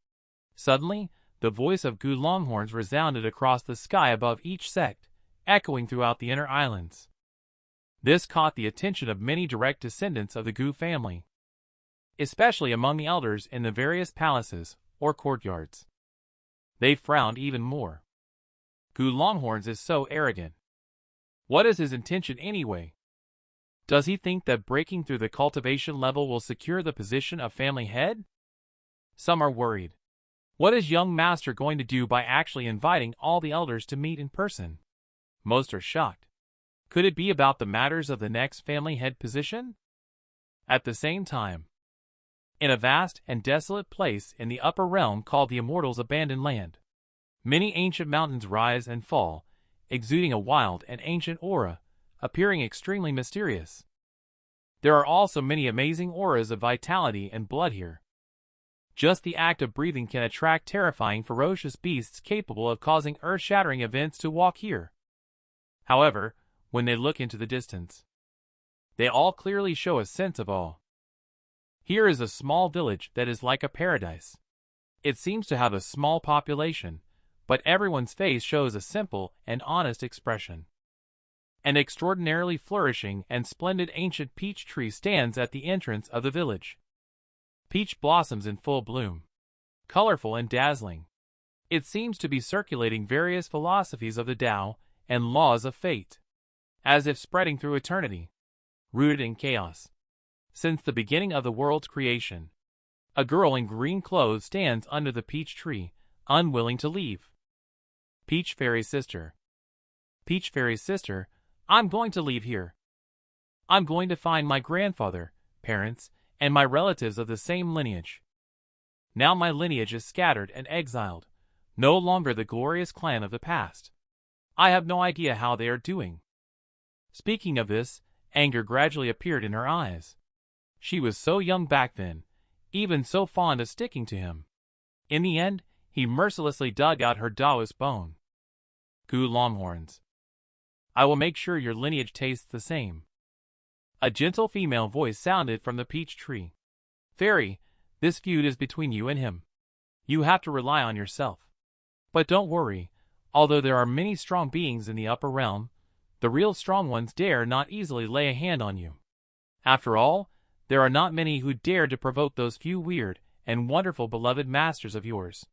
Suddenly, the voice of Gu Longhorns resounded across the sky above each sect, echoing throughout the inner islands. This caught the attention of many direct descendants of the Gu family, especially among the elders in the various palaces or courtyards. They frowned even more. Gu Longhorns is so arrogant. What is his intention anyway? Does he think that breaking through the cultivation level will secure the position of family head? Some are worried. What is young master going to do by actually inviting all the elders to meet in person? Most are shocked. Could it be about the matters of the next family head position? At the same time, in a vast and desolate place in the upper realm called the Immortals' Abandoned Land, many ancient mountains rise and fall, exuding a wild and ancient aura, appearing extremely mysterious. There are also many amazing auras of vitality and blood here. Just the act of breathing can attract terrifying, ferocious beasts capable of causing earth-shattering events to walk here. However, when they look into the distance, they all clearly show a sense of awe. Here is a small village that is like a paradise. It seems to have a small population, but everyone's face shows a simple and honest expression. An extraordinarily flourishing and splendid ancient peach tree stands at the entrance of the village. Peach blossoms in full bloom, colorful and dazzling. It seems to be circulating various philosophies of the Tao and laws of fate, as if spreading through eternity, rooted in chaos. Since the beginning of the world's creation, a girl in green clothes stands under the peach tree, unwilling to leave. Peach Fairy's sister. Peach Fairy's sister, I'm going to leave here. I'm going to find my grandfather, parents, and my relatives of the same lineage. Now my lineage is scattered and exiled, no longer the glorious clan of the past. I have no idea how they are doing. Speaking of this, anger gradually appeared in her eyes. She was so young back then, even so fond of sticking to him. In the end, he mercilessly dug out her Taoist bone. Gu Longhorns, I will make sure your lineage tastes the same. A gentle female voice sounded from the peach tree. Fairy, this feud is between you and him. You have to rely on yourself. But don't worry, although there are many strong beings in the upper realm, the real strong ones dare not easily lay a hand on you. After all, there are not many who dare to provoke those few weird and wonderful beloved masters of yours.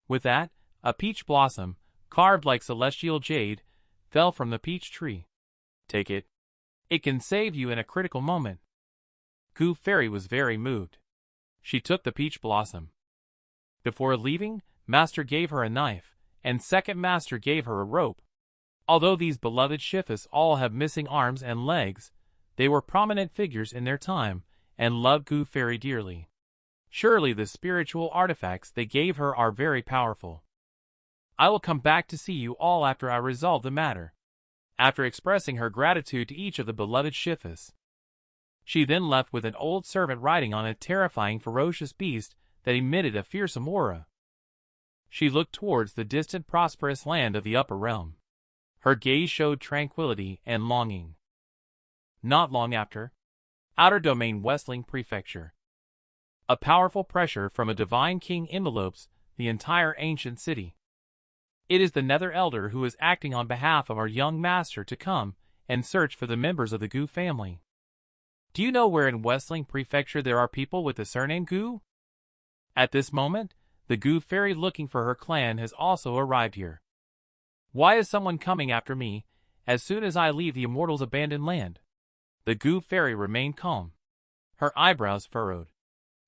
With that, a peach blossom, carved like celestial jade, fell from the peach tree. Take it. It can save you in a critical moment. Gu Fairy was very moved. She took the peach blossom. Before leaving, Master gave her a knife, and Second Master gave her a rope. Although these beloved Shifus all have missing arms and legs, they were prominent figures in their time, and loved Gu Fairy dearly. Surely the spiritual artifacts they gave her are very powerful. I will come back to see you all after I resolve the matter. After expressing her gratitude to each of the beloved Shifus, she then left with an old servant riding on a terrifying ferocious beast that emitted a fearsome aura. She looked towards the distant prosperous land of the upper realm. Her gaze showed tranquility and longing. Not long after, Outer Domain Westling Prefecture. A powerful pressure from a divine king envelopes the entire ancient city. It is the Nether Elder who is acting on behalf of our young master to come and search for the members of the Gu family. Do you know where in Westling Prefecture there are people with the surname Gu? At this moment, the Gu Fairy looking for her clan has also arrived here. Why is someone coming after me as soon as I leave the Immortals' Abandoned Land? The Gu Fairy remained calm, her eyebrows furrowed.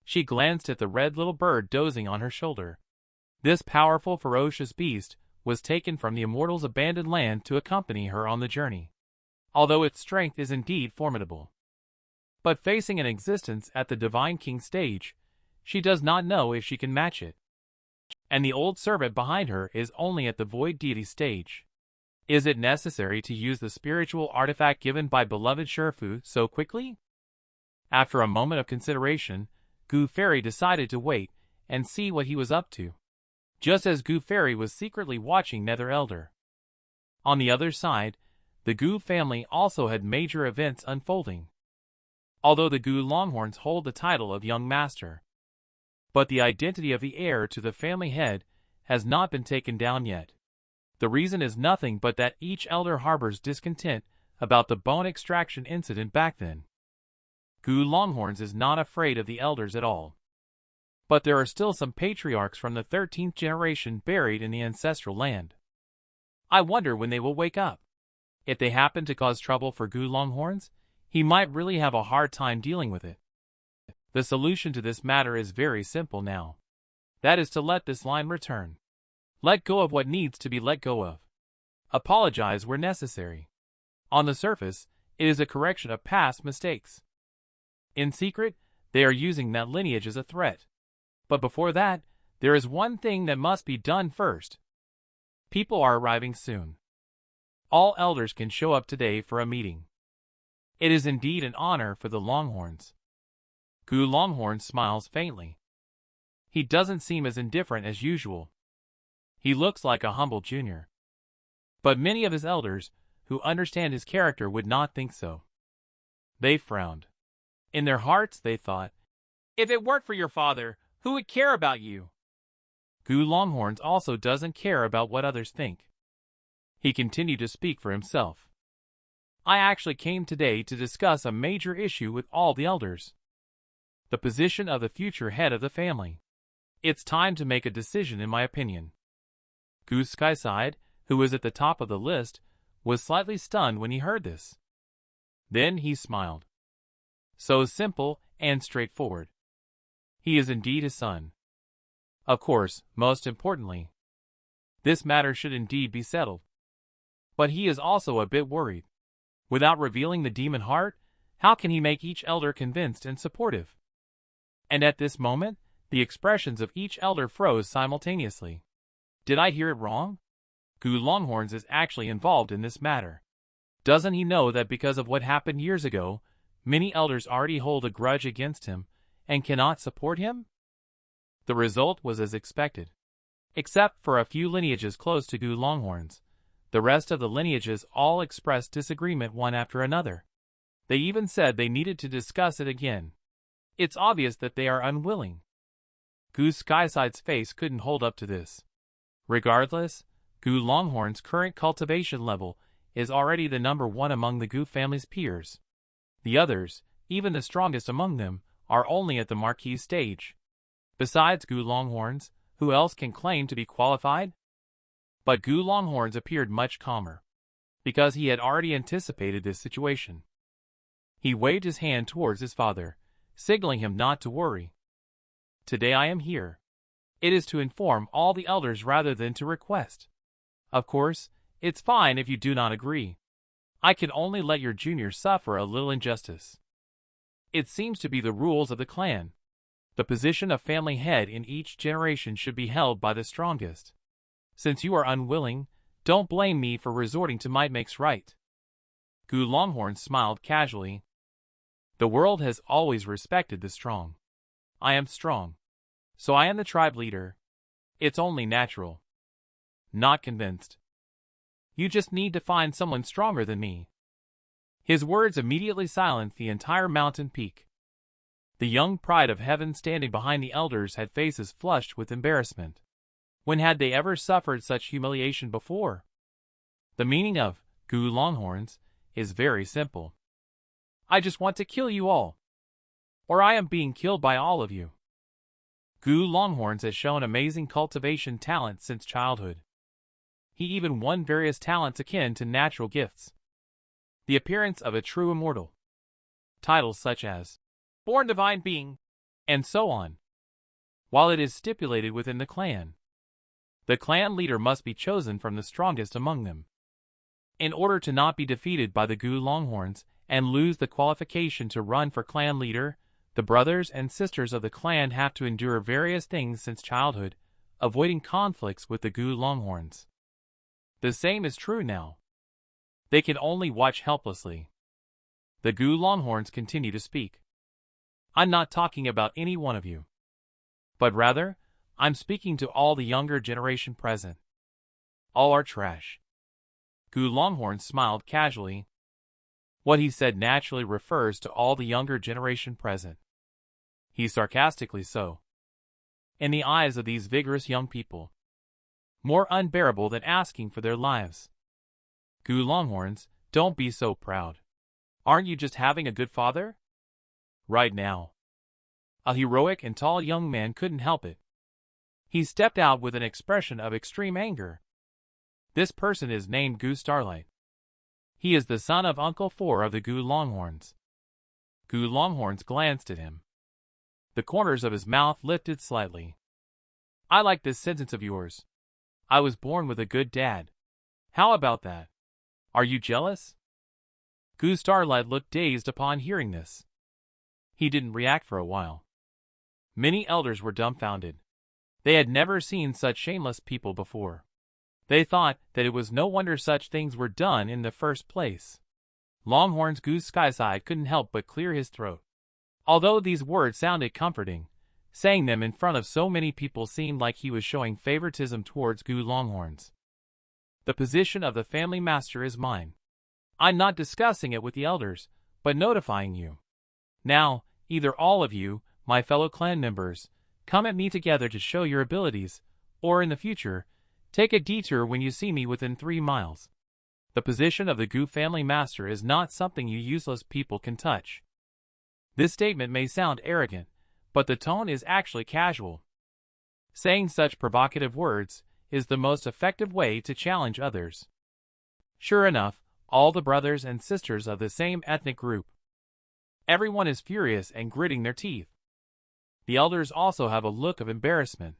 She glanced at the red little bird dozing on her shoulder. This powerful, ferocious beast was taken from the Immortals' Abandoned Land to accompany her on the journey. although its strength is indeed formidable. But facing an existence at the Divine King stage, she does not know if she can match it. And the old servant behind her is only at the Void Deity stage. Is it necessary to use the spiritual artifact given by beloved Shifu so quickly? After a moment of consideration, Gu Fairy decided to wait and see what he was up to, just as Gu Fairy was secretly watching Nether Elder. On the other side, the Gu family also had major events unfolding. Although the Gu Longhorns hold the title of Young Master, but the identity of the heir to the family head has not been taken down yet. The reason is nothing but that each elder harbors discontent about the bone extraction incident back then. Gu Longhorns is not afraid of the elders at all. But there are still some patriarchs from the 13th generation buried in the ancestral land. I wonder when they will wake up. If they happen to cause trouble for Gu Longhorns, he might really have a hard time dealing with it. The solution to this matter is very simple now. That is to let this line return. Let go of what needs to be let go of. Apologize where necessary. On the surface, it is a correction of past mistakes. In secret, they are using that lineage as a threat. But before that, there is one thing that must be done first. People are arriving soon. All elders can show up today for a meeting. It is indeed an honor for the Longhorns. Gu Longhorn smiles faintly. He doesn't seem as indifferent as usual. He looks like a humble junior. But many of his elders, who understand his character, would not think so. They frowned. In their hearts they thought, if it weren't for your father, who would care about you? Gu Longhorns also doesn't care about what others think. He continued to speak for himself. I actually came today to discuss a major issue with all the elders. The position of the future head of the family. It's time to make a decision, in my opinion. Gu Skyside, who was at the top of the list, was slightly stunned when he heard this. Then he smiled. So simple and straightforward. He is indeed his son. Of course, most importantly, this matter should indeed be settled. But he is also a bit worried. Without revealing the demon heart, how can he make each elder convinced and supportive? And at this moment, the expressions of each elder froze simultaneously. Did I hear it wrong? Gu Longhorns is actually involved in this matter. Doesn't he know that because of what happened years ago, many elders already hold a grudge against him and cannot support him? The result was as expected. Except for a few lineages close to Gu Longhorns, the rest of the lineages all expressed disagreement one after another. They even said they needed to discuss it again. It's obvious that they are unwilling. Gu Skyside's face couldn't hold up to this. Regardless, Gu Longhorn's current cultivation level is already the number one among the Gu family's peers. The others, even the strongest among them, are only at the marquee stage. Besides Gu Longhorns, who else can claim to be qualified? But Gu Longhorns appeared much calmer, because he had already anticipated this situation. He waved his hand towards his father, signaling him not to worry. Today I am here. It is to inform all the elders rather than to request. Of course, it's fine if you do not agree. I can only let your junior suffer a little injustice. It seems to be the rules of the clan. The position of family head in each generation should be held by the strongest. Since you are unwilling, don't blame me for resorting to might makes right. Gu Longhorn smiled casually. The world has always respected the strong. I am strong. So I am the tribe leader. It's only natural. Not convinced. You just need to find someone stronger than me. His words immediately silenced the entire mountain peak. The young pride of heaven standing behind the elders had faces flushed with embarrassment. When had they ever suffered such humiliation before? The meaning of Gu Longhorns is very simple. I just want to kill you all. Or I am being killed by all of you. Gu Longhorns has shown amazing cultivation talent since childhood. He even won various talents akin to natural gifts. The appearance of a true immortal. Titles such as Born Divine Being, and so on. While it is stipulated within the clan, the clan leader must be chosen from the strongest among them. In order to not be defeated by the Gu Longhorns and lose the qualification to run for clan leader, the brothers and sisters of the clan have to endure various things since childhood, avoiding conflicts with the Gu Longhorns. The same is true now. They can only watch helplessly. The Gu Longhorns continue to speak. I'm not talking about any one of you. But rather, I'm speaking to all the younger generation present. All are trash. Gu Longhorn smiled casually. What he said naturally refers to all the younger generation present. He's sarcastically so. In the eyes of these vigorous young people, more unbearable than asking for their lives. Gu Longhorns, don't be so proud. Aren't you just having a good father? Right now. A heroic and tall young man couldn't help it. He stepped out with an expression of extreme anger. This person is named Gu Starlight. He is the son of Uncle Four of the Gu Longhorns. Gu Longhorns glanced at him. The corners of his mouth lifted slightly. I like this sentence of yours. I was born with a good dad. How about that? Are you jealous? Gu Starlight looked dazed upon hearing this. He didn't react for a while. Many elders were dumbfounded. They had never seen such shameless people before. They thought that it was no wonder such things were done in the first place. Longhorns Gu Skyside couldn't help but clear his throat. Although these words sounded comforting, saying them in front of so many people seemed like he was showing favoritism towards Gu Longhorns. The position of the family master is mine. I'm not discussing it with the elders, but notifying you. Now, either all of you, my fellow clan members, come at me together to show your abilities, or in the future, take a detour when you see me within 3 miles. The position of the Gu family master is not something you useless people can touch. This statement may sound arrogant, but the tone is actually casual. Saying such provocative words is the most effective way to challenge others. Sure enough, all the brothers and sisters of the same ethnic group. Everyone is furious and gritting their teeth. The elders also have a look of embarrassment.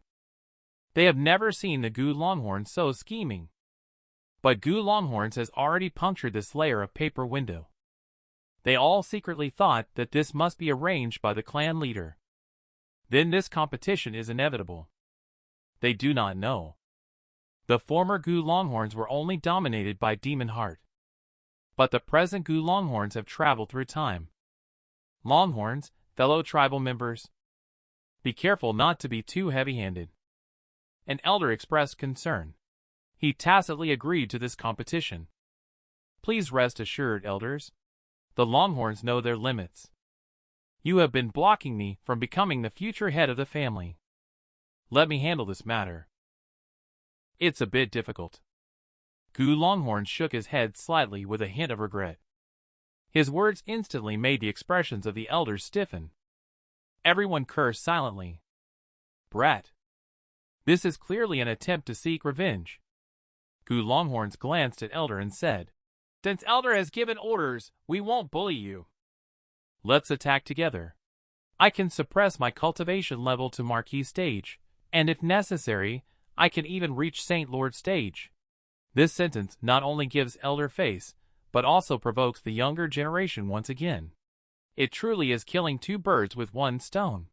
They have never seen the Gu Longhorns so scheming. But Gu Longhorns has already punctured this layer of paper window. They all secretly thought that this must be arranged by the clan leader. Then this competition is inevitable. They do not know. The former Gu Longhorns were only dominated by Demon Heart. But the present Gu Longhorns have traveled through time. Longhorns, fellow tribal members, be careful not to be too heavy-handed. An elder expressed concern. He tacitly agreed to this competition. Please rest assured, elders. The Longhorns know their limits. You have been blocking me from becoming the future head of the family. Let me handle this matter. It's a bit difficult. Gu Longhorn shook his head slightly with a hint of regret. His words instantly made the expressions of the elders stiffen. Everyone cursed silently. Brat. This is clearly an attempt to seek revenge. Gu Longhorns glanced at Elder and said, Since Elder has given orders, we won't bully you. Let's attack together. I can suppress my cultivation level to Marquis stage, and if necessary, I can even reach Saint Lord stage. This sentence not only gives Elder face, but also provokes the younger generation once again. It truly is killing 2 birds with 1 stone.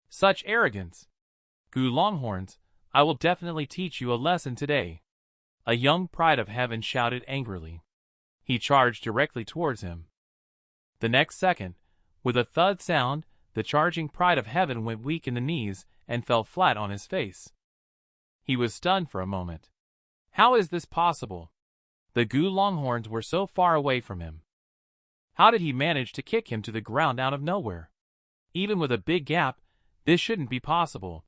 Such arrogance. Gu Longhorns, I will definitely teach you a lesson today. A young pride of heaven shouted angrily. He charged directly towards him. The next second, with a thud sound, the charging pride of heaven went weak in the knees and fell flat on his face. He was stunned for a moment. How is this possible? The Gu Longhorns were so far away from him. How did he manage to kick him to the ground out of nowhere? Even with a big gap, this shouldn't be possible.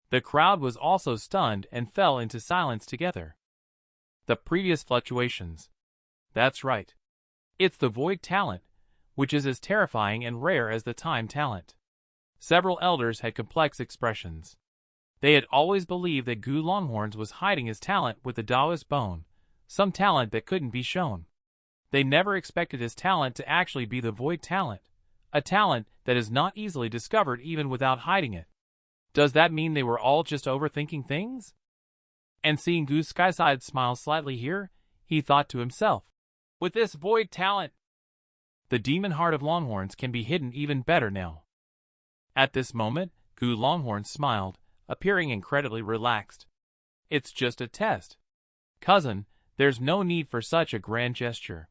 The crowd was also stunned and fell into silence together. The previous fluctuations. That's right. It's the void talent, which is as terrifying and rare as the time talent. Several elders had complex expressions. They had always believed that Gu Longhorns was hiding his talent with the Taoist bone, some talent that couldn't be shown. They never expected his talent to actually be the void talent, a talent that is not easily discovered even without hiding it. Does that mean they were all just overthinking things? And seeing Gu Skyside smile slightly here, he thought to himself. With this void talent, the demon heart of Longhorns can be hidden even better now. At this moment, Gu Longhorns smiled, appearing incredibly relaxed. It's just a test. Cousin, there's no need for such a grand gesture.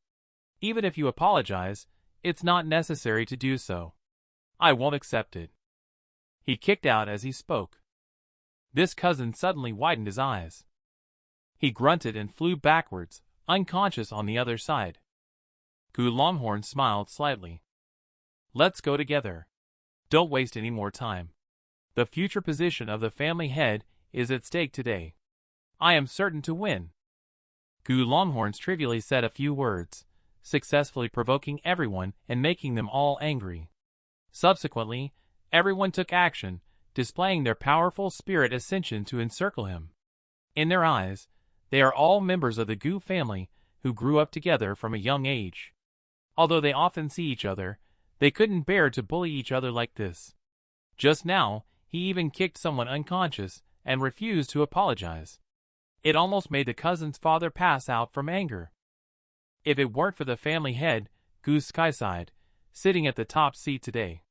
Even if you apologize, it's not necessary to do so. I won't accept it. He kicked out as he spoke. This cousin suddenly widened his eyes. He grunted and flew backwards, unconscious on the other side. Gu Longhorn smiled slightly. Let's go together. Don't waste any more time. The future position of the family head is at stake today. I am certain to win. Gu Longhorns trivially said a few words, successfully provoking everyone and making them all angry. Subsequently, everyone took action, displaying their powerful spirit ascension to encircle him. In their eyes, they are all members of the Gu family who grew up together from a young age. Although they often see each other, they couldn't bear to bully each other like this. Just now, he even kicked someone unconscious and refused to apologize. It almost made the cousin's father pass out from anger. If it weren't for the family head, Gu Skyside, sitting at the top seat today,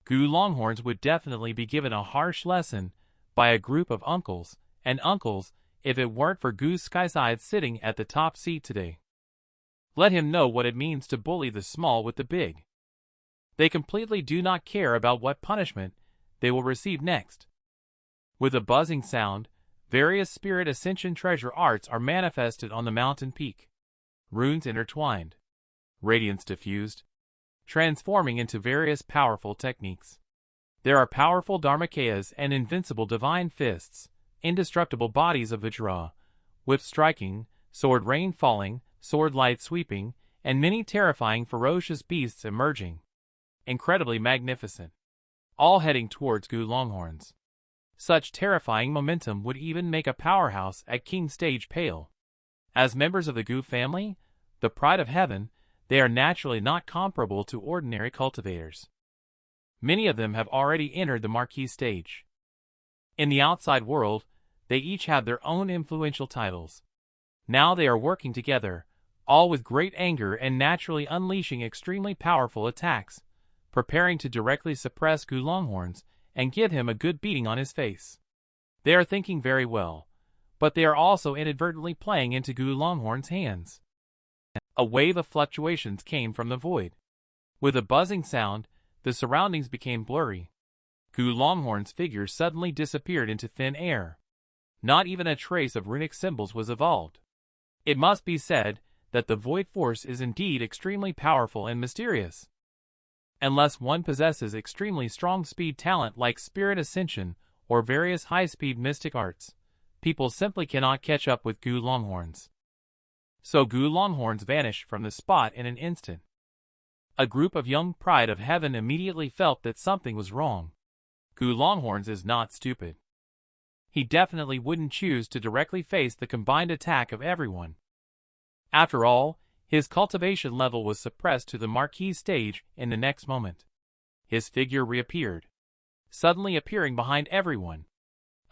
Gu Longhorns would definitely be given a harsh lesson by a group of uncles and uncles if it weren't for Gu Skyside sitting at the top seat today. Let him know what it means to bully the small with the big. They completely do not care about what punishment they will receive next. With a buzzing sound, various spirit ascension treasure arts are manifested on the mountain peak. Runes intertwined, radiance diffused, transforming into various powerful techniques. There are powerful dharmakayas and invincible divine fists, indestructible bodies of Vajra, whip striking, sword rain falling, sword light sweeping, and many terrifying ferocious beasts emerging. Incredibly magnificent. All heading towards Gu Longhorns. Such terrifying momentum would even make a powerhouse at King Stage pale. As members of the Gu family, the pride of heaven, they are naturally not comparable to ordinary cultivators. Many of them have already entered the marquee stage. In the outside world, they each have their own influential titles. Now they are working together, all with great anger and naturally unleashing extremely powerful attacks, preparing to directly suppress Gu Longhorns and give him a good beating on his face. They are thinking very well, but they are also inadvertently playing into Gu Longhorn's hands. A wave of fluctuations came from the void. With a buzzing sound, the surroundings became blurry. Gu Longhorn's figure suddenly disappeared into thin air. Not even a trace of runic symbols was evolved. It must be said that the void force is indeed extremely powerful and mysterious. Unless one possesses extremely strong speed talent like spirit ascension or various high-speed mystic arts, people simply cannot catch up with Gu Longhorns. So Gu Longhorns vanished from the spot in an instant. A group of young pride of heaven immediately felt that something was wrong. Gu Longhorns is not stupid. He definitely wouldn't choose to directly face the combined attack of everyone. After all, his cultivation level was suppressed to the marquee stage in the next moment. His figure reappeared, suddenly appearing behind everyone.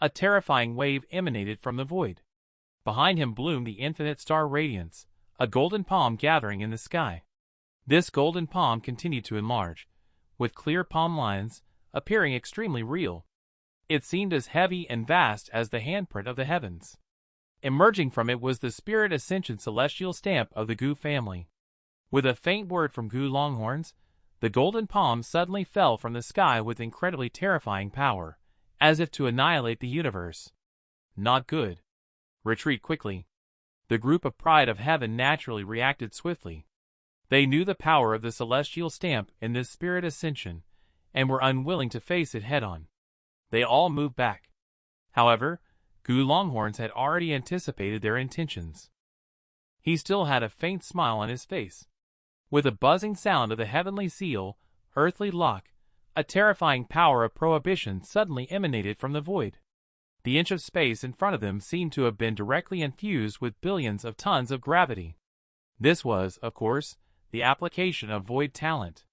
A terrifying wave emanated from the void. Behind him bloomed the infinite star radiance, a golden palm gathering in the sky. This golden palm continued to enlarge, with clear palm lines, appearing extremely real. It seemed as heavy and vast as the handprint of the heavens. Emerging from it was the spirit ascension celestial stamp of the Gu family. With a faint word from Gu Longhorns, the golden palm suddenly fell from the sky with incredibly terrifying power, as if to annihilate the universe. Not good. Retreat quickly. The group of pride of heaven naturally reacted swiftly. They knew the power of the celestial stamp in this spirit ascension, and were unwilling to face it head-on. They all moved back. However, Gu Longhorns had already anticipated their intentions. He still had a faint smile on his face. With a buzzing sound of the heavenly seal, earthly lock, a terrifying power of prohibition suddenly emanated from the void. The inch of space in front of them seemed to have been directly infused with billions of tons of gravity. This was, of course, the application of void talent.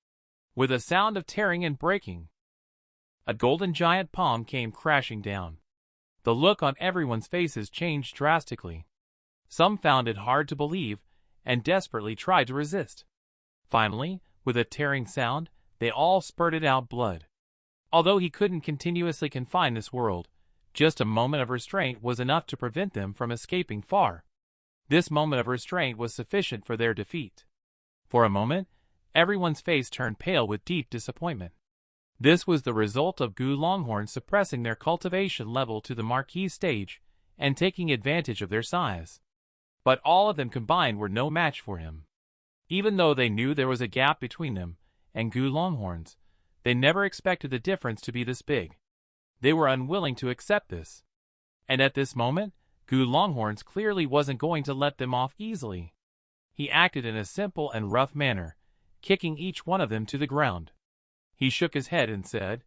With a sound of tearing and breaking, a golden giant palm came crashing down. The look on everyone's faces changed drastically. Some found it hard to believe and desperately tried to resist. Finally, with a tearing sound, they all spurted out blood. Although he couldn't continuously confine this world, just a moment of restraint was enough to prevent them from escaping far. This moment of restraint was sufficient for their defeat. For a moment, everyone's face turned pale with deep disappointment. This was the result of Gu Longhorns suppressing their cultivation level to the marquee stage and taking advantage of their size. But all of them combined were no match for him. Even though they knew there was a gap between them and Gu Longhorns, they never expected the difference to be this big. They were unwilling to accept this. And at this moment, Gu Longhorns clearly wasn't going to let them off easily. He acted in a simple and rough manner, kicking each one of them to the ground. He shook his head and said,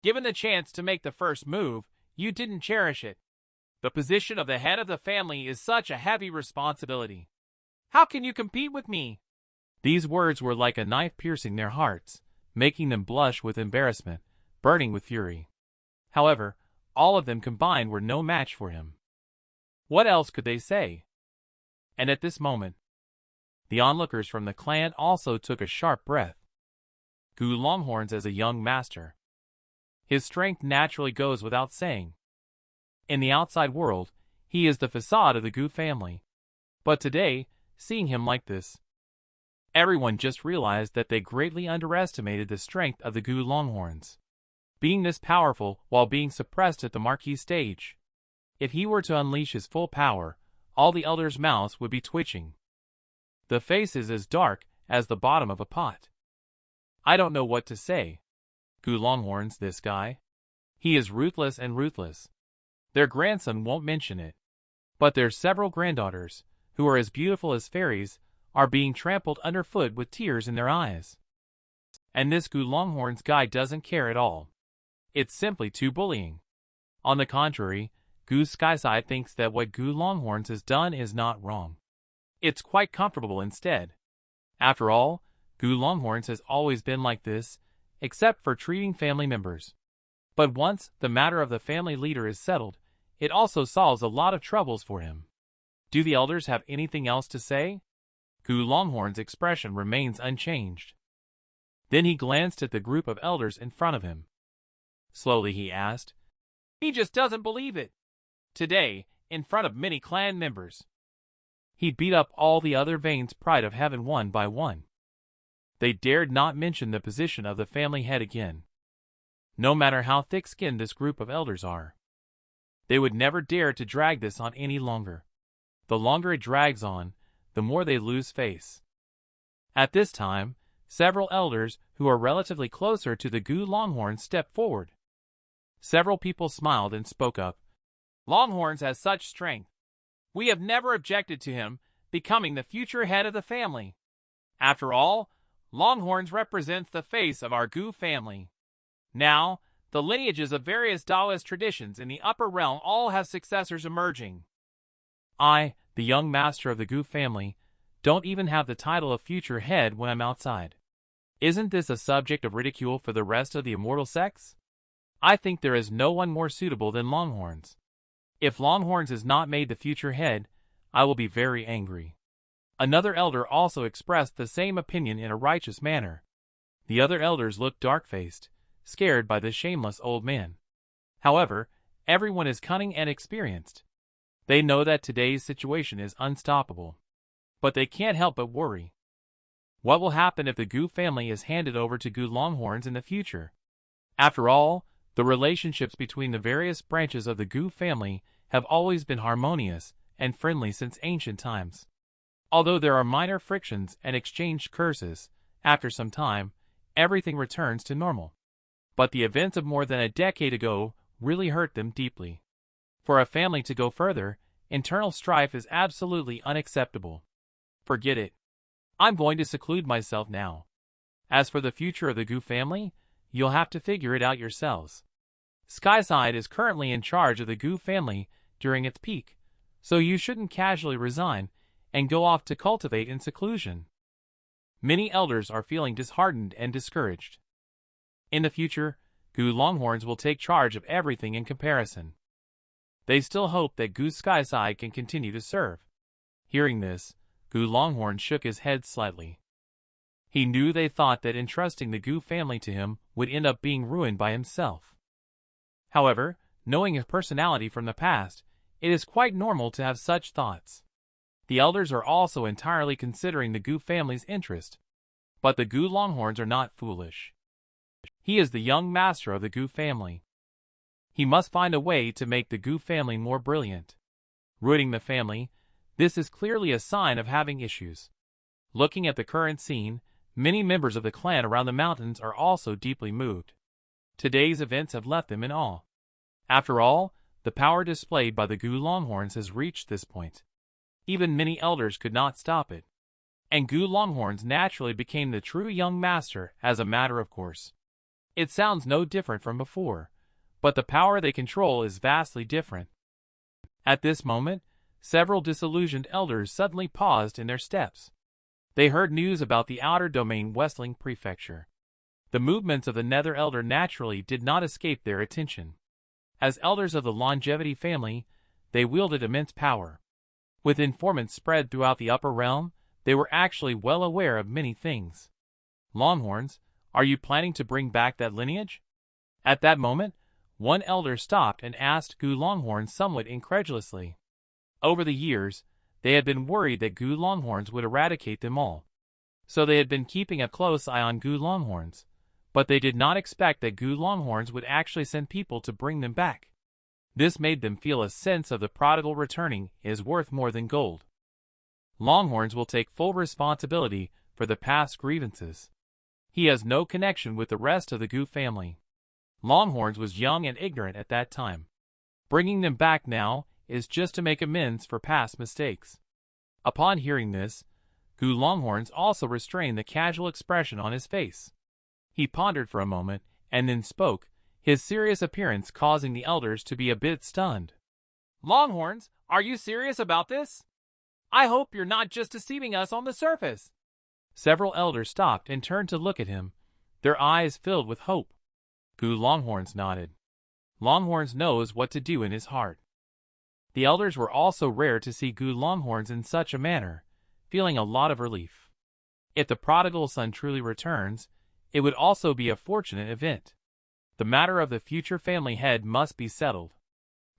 "Given the chance to make the first move, you didn't cherish it. The position of the head of the family is such a heavy responsibility. How can you compete with me?" These words were like a knife piercing their hearts, making them blush with embarrassment, burning with fury. However, all of them combined were no match for him. What else could they say? And at this moment, the onlookers from the clan also took a sharp breath. Gu Longhorns as a young master. His strength naturally goes without saying. In the outside world, he is the facade of the Gu family. But today, seeing him like this, everyone just realized that they greatly underestimated the strength of the Gu Longhorns. Being this powerful while being suppressed at the marquee stage. If he were to unleash his full power, all the elders' mouths would be twitching. The face is as dark as the bottom of a pot. I don't know what to say. Gu Longhorns, this guy. He is ruthless and ruthless. Their grandson won't mention it. But their several granddaughters, who are as beautiful as fairies, are being trampled underfoot with tears in their eyes. And this Gu Longhorns guy doesn't care at all. It's simply too bullying. On the contrary, Gu Skyside thinks that what Gu Longhorns has done is not wrong. It's quite comfortable instead. After all, Gu Longhorns has always been like this, except for treating family members. But once the matter of the family leader is settled, it also solves a lot of troubles for him. Do the elders have anything else to say? Gu Longhorn's expression remains unchanged. Then he glanced at the group of elders in front of him. Slowly he asked, "He just doesn't believe it. Today, in front of many clan members." He beat up all the other Vane's pride of heaven one by one. They dared not mention the position of the family head again. No matter how thick-skinned this group of elders are, they would never dare to drag this on any longer. The longer it drags on, the more they lose face. At this time, several elders who are relatively closer to the Gu Longhorns stepped forward. Several people smiled and spoke up. "Longhorns has such strength. We have never objected to him becoming the future head of the family. After all, Longhorns represents the face of our Gu family. Now, the lineages of various Taoist traditions in the upper realm all have successors emerging. I, the young master of the Gu family, don't even have the title of future head when I'm outside. Isn't this a subject of ridicule for the rest of the immortal sex? I think there is no one more suitable than Longhorns. If Longhorns is not made the future head, I will be very angry." Another elder also expressed the same opinion in a righteous manner. The other elders looked dark-faced, scared by the shameless old man. However, everyone is cunning and experienced. They know that today's situation is unstoppable. But they can't help but worry. What will happen if the Gu family is handed over to Gu Longhorns in the future? After all, the relationships between the various branches of the Gu family have always been harmonious and friendly since ancient times. Although there are minor frictions and exchanged curses, after some time, everything returns to normal. But the events of more than a decade ago really hurt them deeply. For a family to go further, internal strife is absolutely unacceptable. Forget it. I'm going to seclude myself now. As for the future of the Gu family, you'll have to figure it out yourselves. Skyside is currently in charge of the Gu family during its peak, so you shouldn't casually resign and go off to cultivate in seclusion. Many elders are feeling disheartened and discouraged. In the future, Gu Longhorns will take charge of everything in comparison. They still hope that Gu Skyside can continue to serve. Hearing this, Gu Longhorn shook his head slightly. He knew they thought that entrusting the Gu family to him would end up being ruined by himself. However, knowing his personality from the past, it is quite normal to have such thoughts. The elders are also entirely considering the Gu family's interest. But the Gu Longhorns are not foolish. He is the young master of the Gu family. He must find a way to make the Gu family more brilliant. Ruining the family, this is clearly a sign of having issues. Looking at the current scene, many members of the clan around the mountains are also deeply moved. Today's events have left them in awe. After all, the power displayed by the Gu Longhorns has reached this point. Even many elders could not stop it. And Gu Longhorns naturally became the true young master as a matter of course. It sounds no different from before, but the power they control is vastly different. At this moment, several disillusioned elders suddenly paused in their steps. They heard news about the outer domain Westling Prefecture. The movements of the Nether Elder naturally did not escape their attention. As elders of the Longevity family, they wielded immense power. With informants spread throughout the upper realm, they were actually well aware of many things. Longhorns, are you planning to bring back that lineage? At that moment, one elder stopped and asked Gu Longhorn somewhat incredulously. Over the years, they had been worried that Gu Longhorns would eradicate them all. So they had been keeping a close eye on Gu Longhorns, but they did not expect that Gu Longhorns would actually send people to bring them back. This made them feel a sense of the prodigal returning is worth more than gold. Longhorns will take full responsibility for the past grievances. He has no connection with the rest of the Gu family. Longhorns was young and ignorant at that time. Bringing them back now is just to make amends for past mistakes. Upon hearing this, Gu Longhorns also restrained the casual expression on his face. He pondered for a moment and then spoke, his serious appearance causing the elders to be a bit stunned. Longhorns, are you serious about this? I hope you're not just deceiving us on the surface. Several elders stopped and turned to look at him, their eyes filled with hope. Gu Longhorns nodded. Longhorns knows what to do in his heart. The elders were also rare to see Gu Longhorns in such a manner, feeling a lot of relief. If the prodigal son truly returns, it would also be a fortunate event. The matter of the future family head must be settled.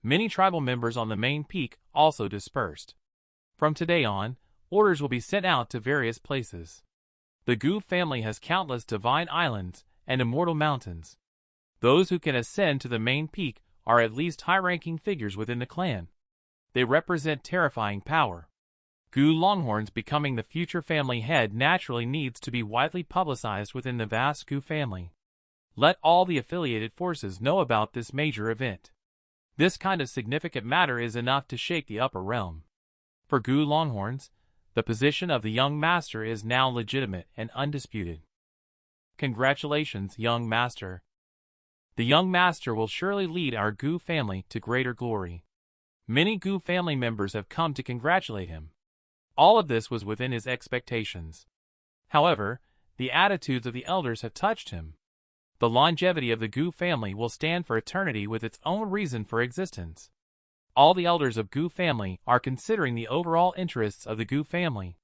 Many tribal members on the main peak also dispersed. From today on, orders will be sent out to various places. The Gu family has countless divine islands and immortal mountains. Those who can ascend to the main peak are at least high-ranking figures within the clan. They represent terrifying power. Gu Longhorns becoming the future family head naturally needs to be widely publicized within the vast Gu family. Let all the affiliated forces know about this major event. This kind of significant matter is enough to shake the upper realm. For Gu Longhorns, the position of the young master is now legitimate and undisputed. Congratulations, young master. The young master will surely lead our Gu family to greater glory. Many Gu family members have come to congratulate him. All of this was within his expectations. However, the attitudes of the elders have touched him. The longevity of the Gu family will stand for eternity with its own reason for existence. All the elders of Gu family are considering the overall interests of the Gu family.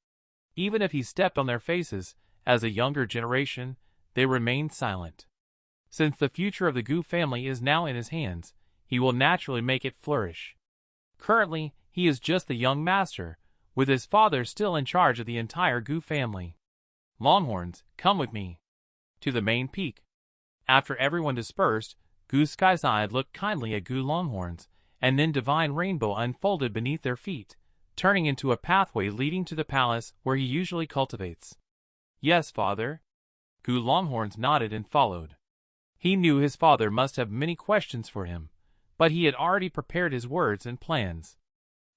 Even if he stepped on their faces, as a younger generation, they remained silent. Since the future of the Gu family is now in his hands, he will naturally make it flourish. Currently, he is just the young master, with his father still in charge of the entire Gu family. Longhorns, come with me. To the main peak. After everyone dispersed, Gu Skyside looked kindly at Gu Longhorns, and then divine rainbow unfolded beneath their feet, turning into a pathway leading to the palace where he usually cultivates. Yes, father. Gu Longhorns nodded and followed. He knew his father must have many questions for him, but he had already prepared his words and plans.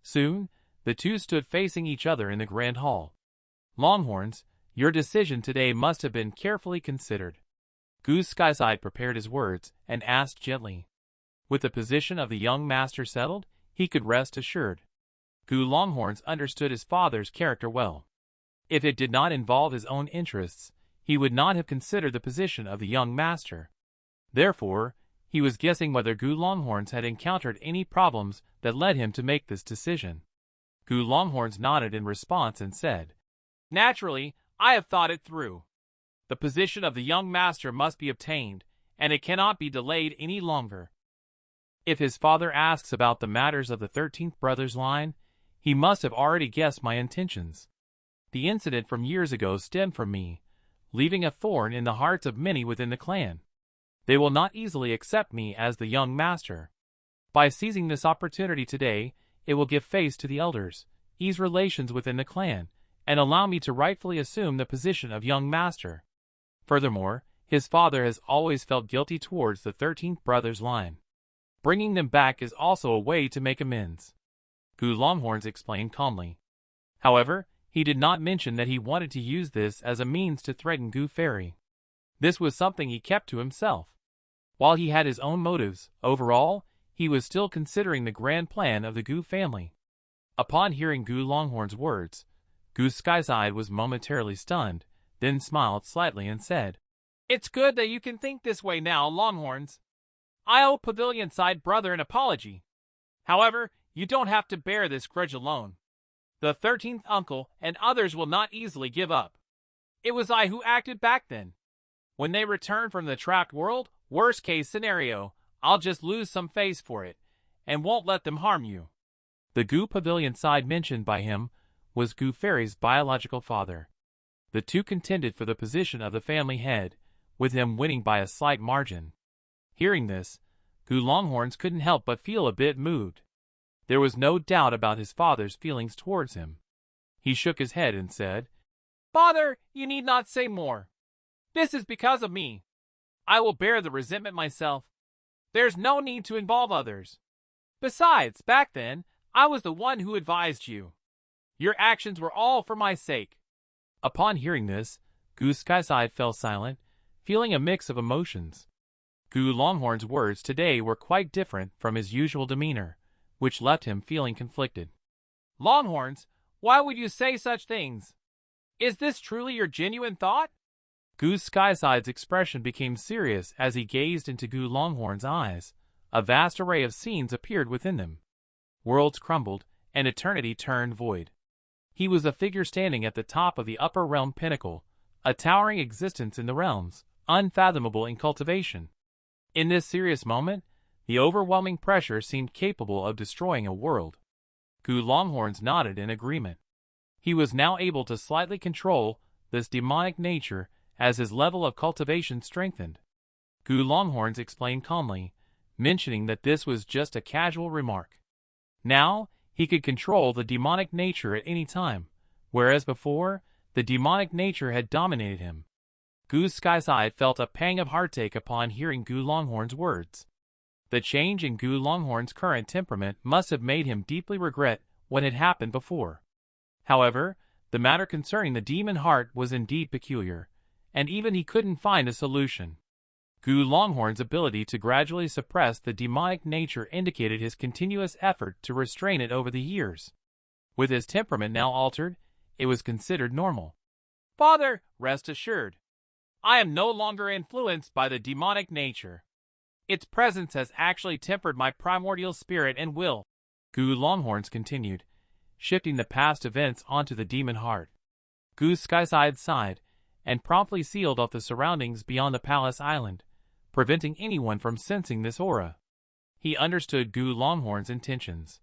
Soon, the two stood facing each other in the grand hall. Longhorns, your decision today must have been carefully considered. Gu Skyside prepared his words and asked gently. With the position of the young master settled, he could rest assured. Gu Longhorns understood his father's character well. If it did not involve his own interests, he would not have considered the position of the young master. Therefore, he was guessing whether Gu Longhorns had encountered any problems that led him to make this decision. Gu Longhorns nodded in response and said, "Naturally, I have thought it through. The position of the young master must be obtained, and it cannot be delayed any longer." If his father asks about the matters of the 13th brother's line, he must have already guessed my intentions. The incident from years ago stemmed from me, leaving a thorn in the hearts of many within the clan. They will not easily accept me as the young master. By seizing this opportunity today, it will give face to the elders, ease relations within the clan, and allow me to rightfully assume the position of young master. Furthermore, his father has always felt guilty towards the 13th brother's line. Bringing them back is also a way to make amends. Gu Longhorns explained calmly. However, he did not mention that he wanted to use this as a means to threaten Gu Fairy. This was something he kept to himself. While he had his own motives, overall, he was still considering the grand plan of the Gu family. Upon hearing Gu Longhorn's words, Gu Skyside was momentarily stunned, then smiled slightly and said, "It's good that you can think this way now, Longhorns. I owe Pavilion Side brother an apology. However, you don't have to bear this grudge alone. The 13th uncle and others will not easily give up. It was I who acted back then. When they return from the trapped world, worst case scenario, I'll just lose some face for it, and won't let them harm you." The Gu Pavilion Side mentioned by him was Gu Fairy's biological father. The two contended for the position of the family head, with him winning by a slight margin. Hearing this, Gu Longhorns couldn't help but feel a bit moved. There was no doubt about his father's feelings towards him. He shook his head and said, "Father, you need not say more. This is because of me. I will bear the resentment myself. There's no need to involve others. Besides, back then, I was the one who advised you. Your actions were all for my sake." Upon hearing this, Gu Skyside fell silent, feeling a mix of emotions. Gu Longhorn's words today were quite different from his usual demeanor, which left him feeling conflicted. "Longhorns, why would you say such things? Is this truly your genuine thought?" Gu Skyside's expression became serious as he gazed into Gu Longhorn's eyes. A vast array of scenes appeared within them. Worlds crumbled, and eternity turned void. He was a figure standing at the top of the upper realm pinnacle, a towering existence in the realms, unfathomable in cultivation. In this serious moment, the overwhelming pressure seemed capable of destroying a world. Gu Longhorns nodded in agreement. He was now able to slightly control this demonic nature as his level of cultivation strengthened. Gu Longhorns explained calmly, mentioning that this was just a casual remark. Now, he could control the demonic nature at any time, whereas before, the demonic nature had dominated him. Gu Skyside felt a pang of heartache upon hearing Gu Longhorn's words. The change in Gu Longhorn's current temperament must have made him deeply regret what had happened before. However, the matter concerning the demon heart was indeed peculiar, and even he couldn't find a solution. Gu Longhorn's ability to gradually suppress the demonic nature indicated his continuous effort to restrain it over the years. With his temperament now altered, it was considered normal. "Father, rest assured. I am no longer influenced by the demonic nature. Its presence has actually tempered my primordial spirit and will," Gu Longhorns continued, shifting the past events onto the demon heart. Gu Skyside sighed, and promptly sealed off the surroundings beyond the palace island, preventing anyone from sensing this aura. He understood Gu Longhorn's intentions.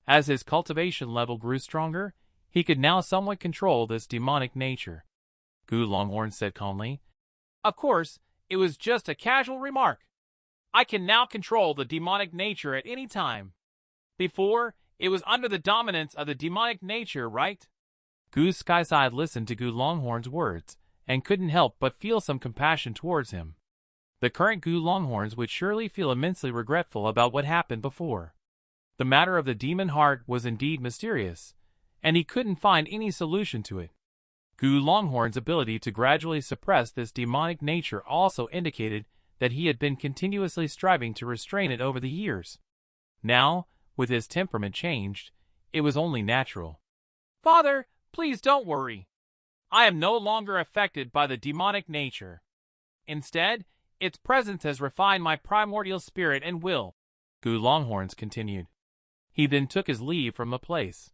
As his cultivation level grew stronger, he could now somewhat control this demonic nature. Gu Longhorn said calmly, "Of course, it was just a casual remark. I can now control the demonic nature at any time. Before, it was under the dominance of the demonic nature, right?" Gu Skyside listened to Gu Longhorn's words, and couldn't help but feel some compassion towards him. The current Gu Longhorns would surely feel immensely regretful about what happened before. The matter of the demon heart was indeed mysterious, and he couldn't find any solution to it. Gu Longhorn's ability to gradually suppress this demonic nature also indicated that he had been continuously striving to restrain it over the years. Now, with his temperament changed, it was only natural. "Father, please don't worry. I am no longer affected by the demonic nature. Instead, its presence has refined my primordial spirit and will," Gu Longhorns continued. He then took his leave from the place.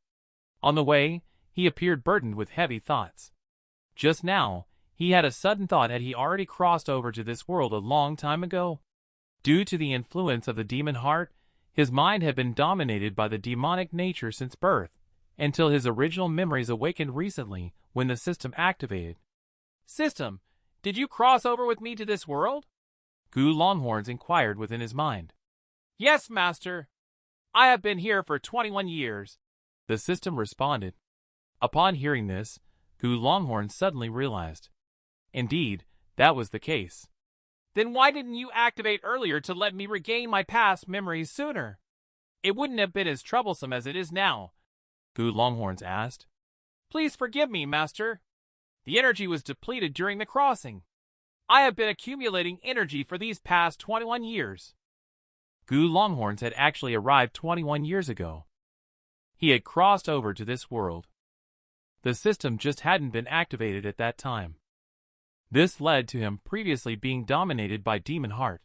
On the way, he appeared burdened with heavy thoughts. Just now, he had a sudden thought: had he already crossed over to this world a long time ago? Due to the influence of the demon heart, his mind had been dominated by the demonic nature since birth, until his original memories awakened recently when the system activated. System, did you cross over with me to this world? Gu Longhorns inquired within his mind. Yes, master. I have been here for 21 years, the system responded. Upon hearing this, Gu Longhorns suddenly realized. Indeed, that was the case. Then why didn't you activate earlier to let me regain my past memories sooner? It wouldn't have been as troublesome as it is now, Gu Longhorns asked. Please forgive me, master. The energy was depleted during the crossing. I have been accumulating energy for these past 21 years. Gu Longhorns had actually arrived 21 years ago. He had crossed over to this world. The system just hadn't been activated at that time. This led to him previously being dominated by Demon Heart.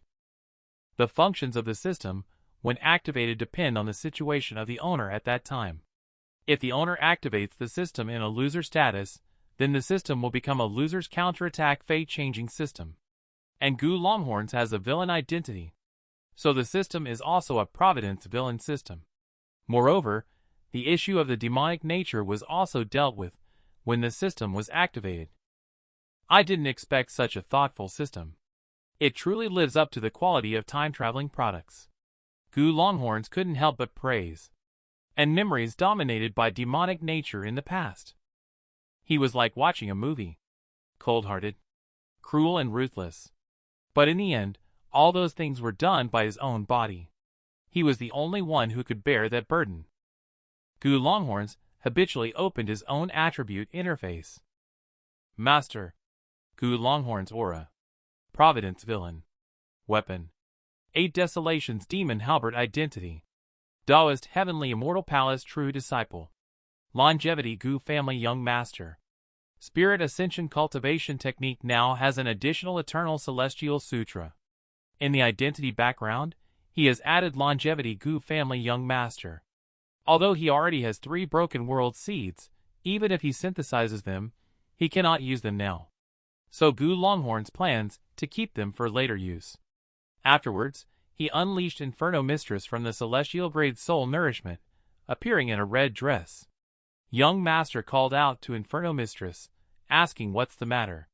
The functions of the system, when activated, depend on the situation of the owner at that time. If the owner activates the system in a loser status, then the system will become a loser's counterattack fate-changing system. And Gu Longhorns has a villain identity, so the system is also a Providence villain system. Moreover, the issue of the demonic nature was also dealt with when the system was activated. I didn't expect such a thoughtful system. It truly lives up to the quality of time-traveling products. Gu Longhorns couldn't help but praise. And memories dominated by demonic nature in the past. He was like watching a movie. Cold-hearted, cruel and ruthless. But in the end, all those things were done by his own body. He was the only one who could bear that burden. Gu Longhorns habitually opened his own attribute interface. Master. Gu Longhorns aura. Providence villain. Weapon. 8 Desolations demon halberd identity. Taoist heavenly immortal palace true disciple. Longevity Gu family young master. Spirit ascension cultivation technique now has an additional eternal celestial sutra. In the identity background, he has added longevity Gu family young master. Although he already has 3 broken world seeds, even if he synthesizes them, he cannot use them now. So Gu Longhorns plans to keep them for later use. Afterwards, he unleashed Inferno Mistress from the celestial grade soul nourishment, appearing in a red dress. Young Master called out to Inferno Mistress, asking what's the matter.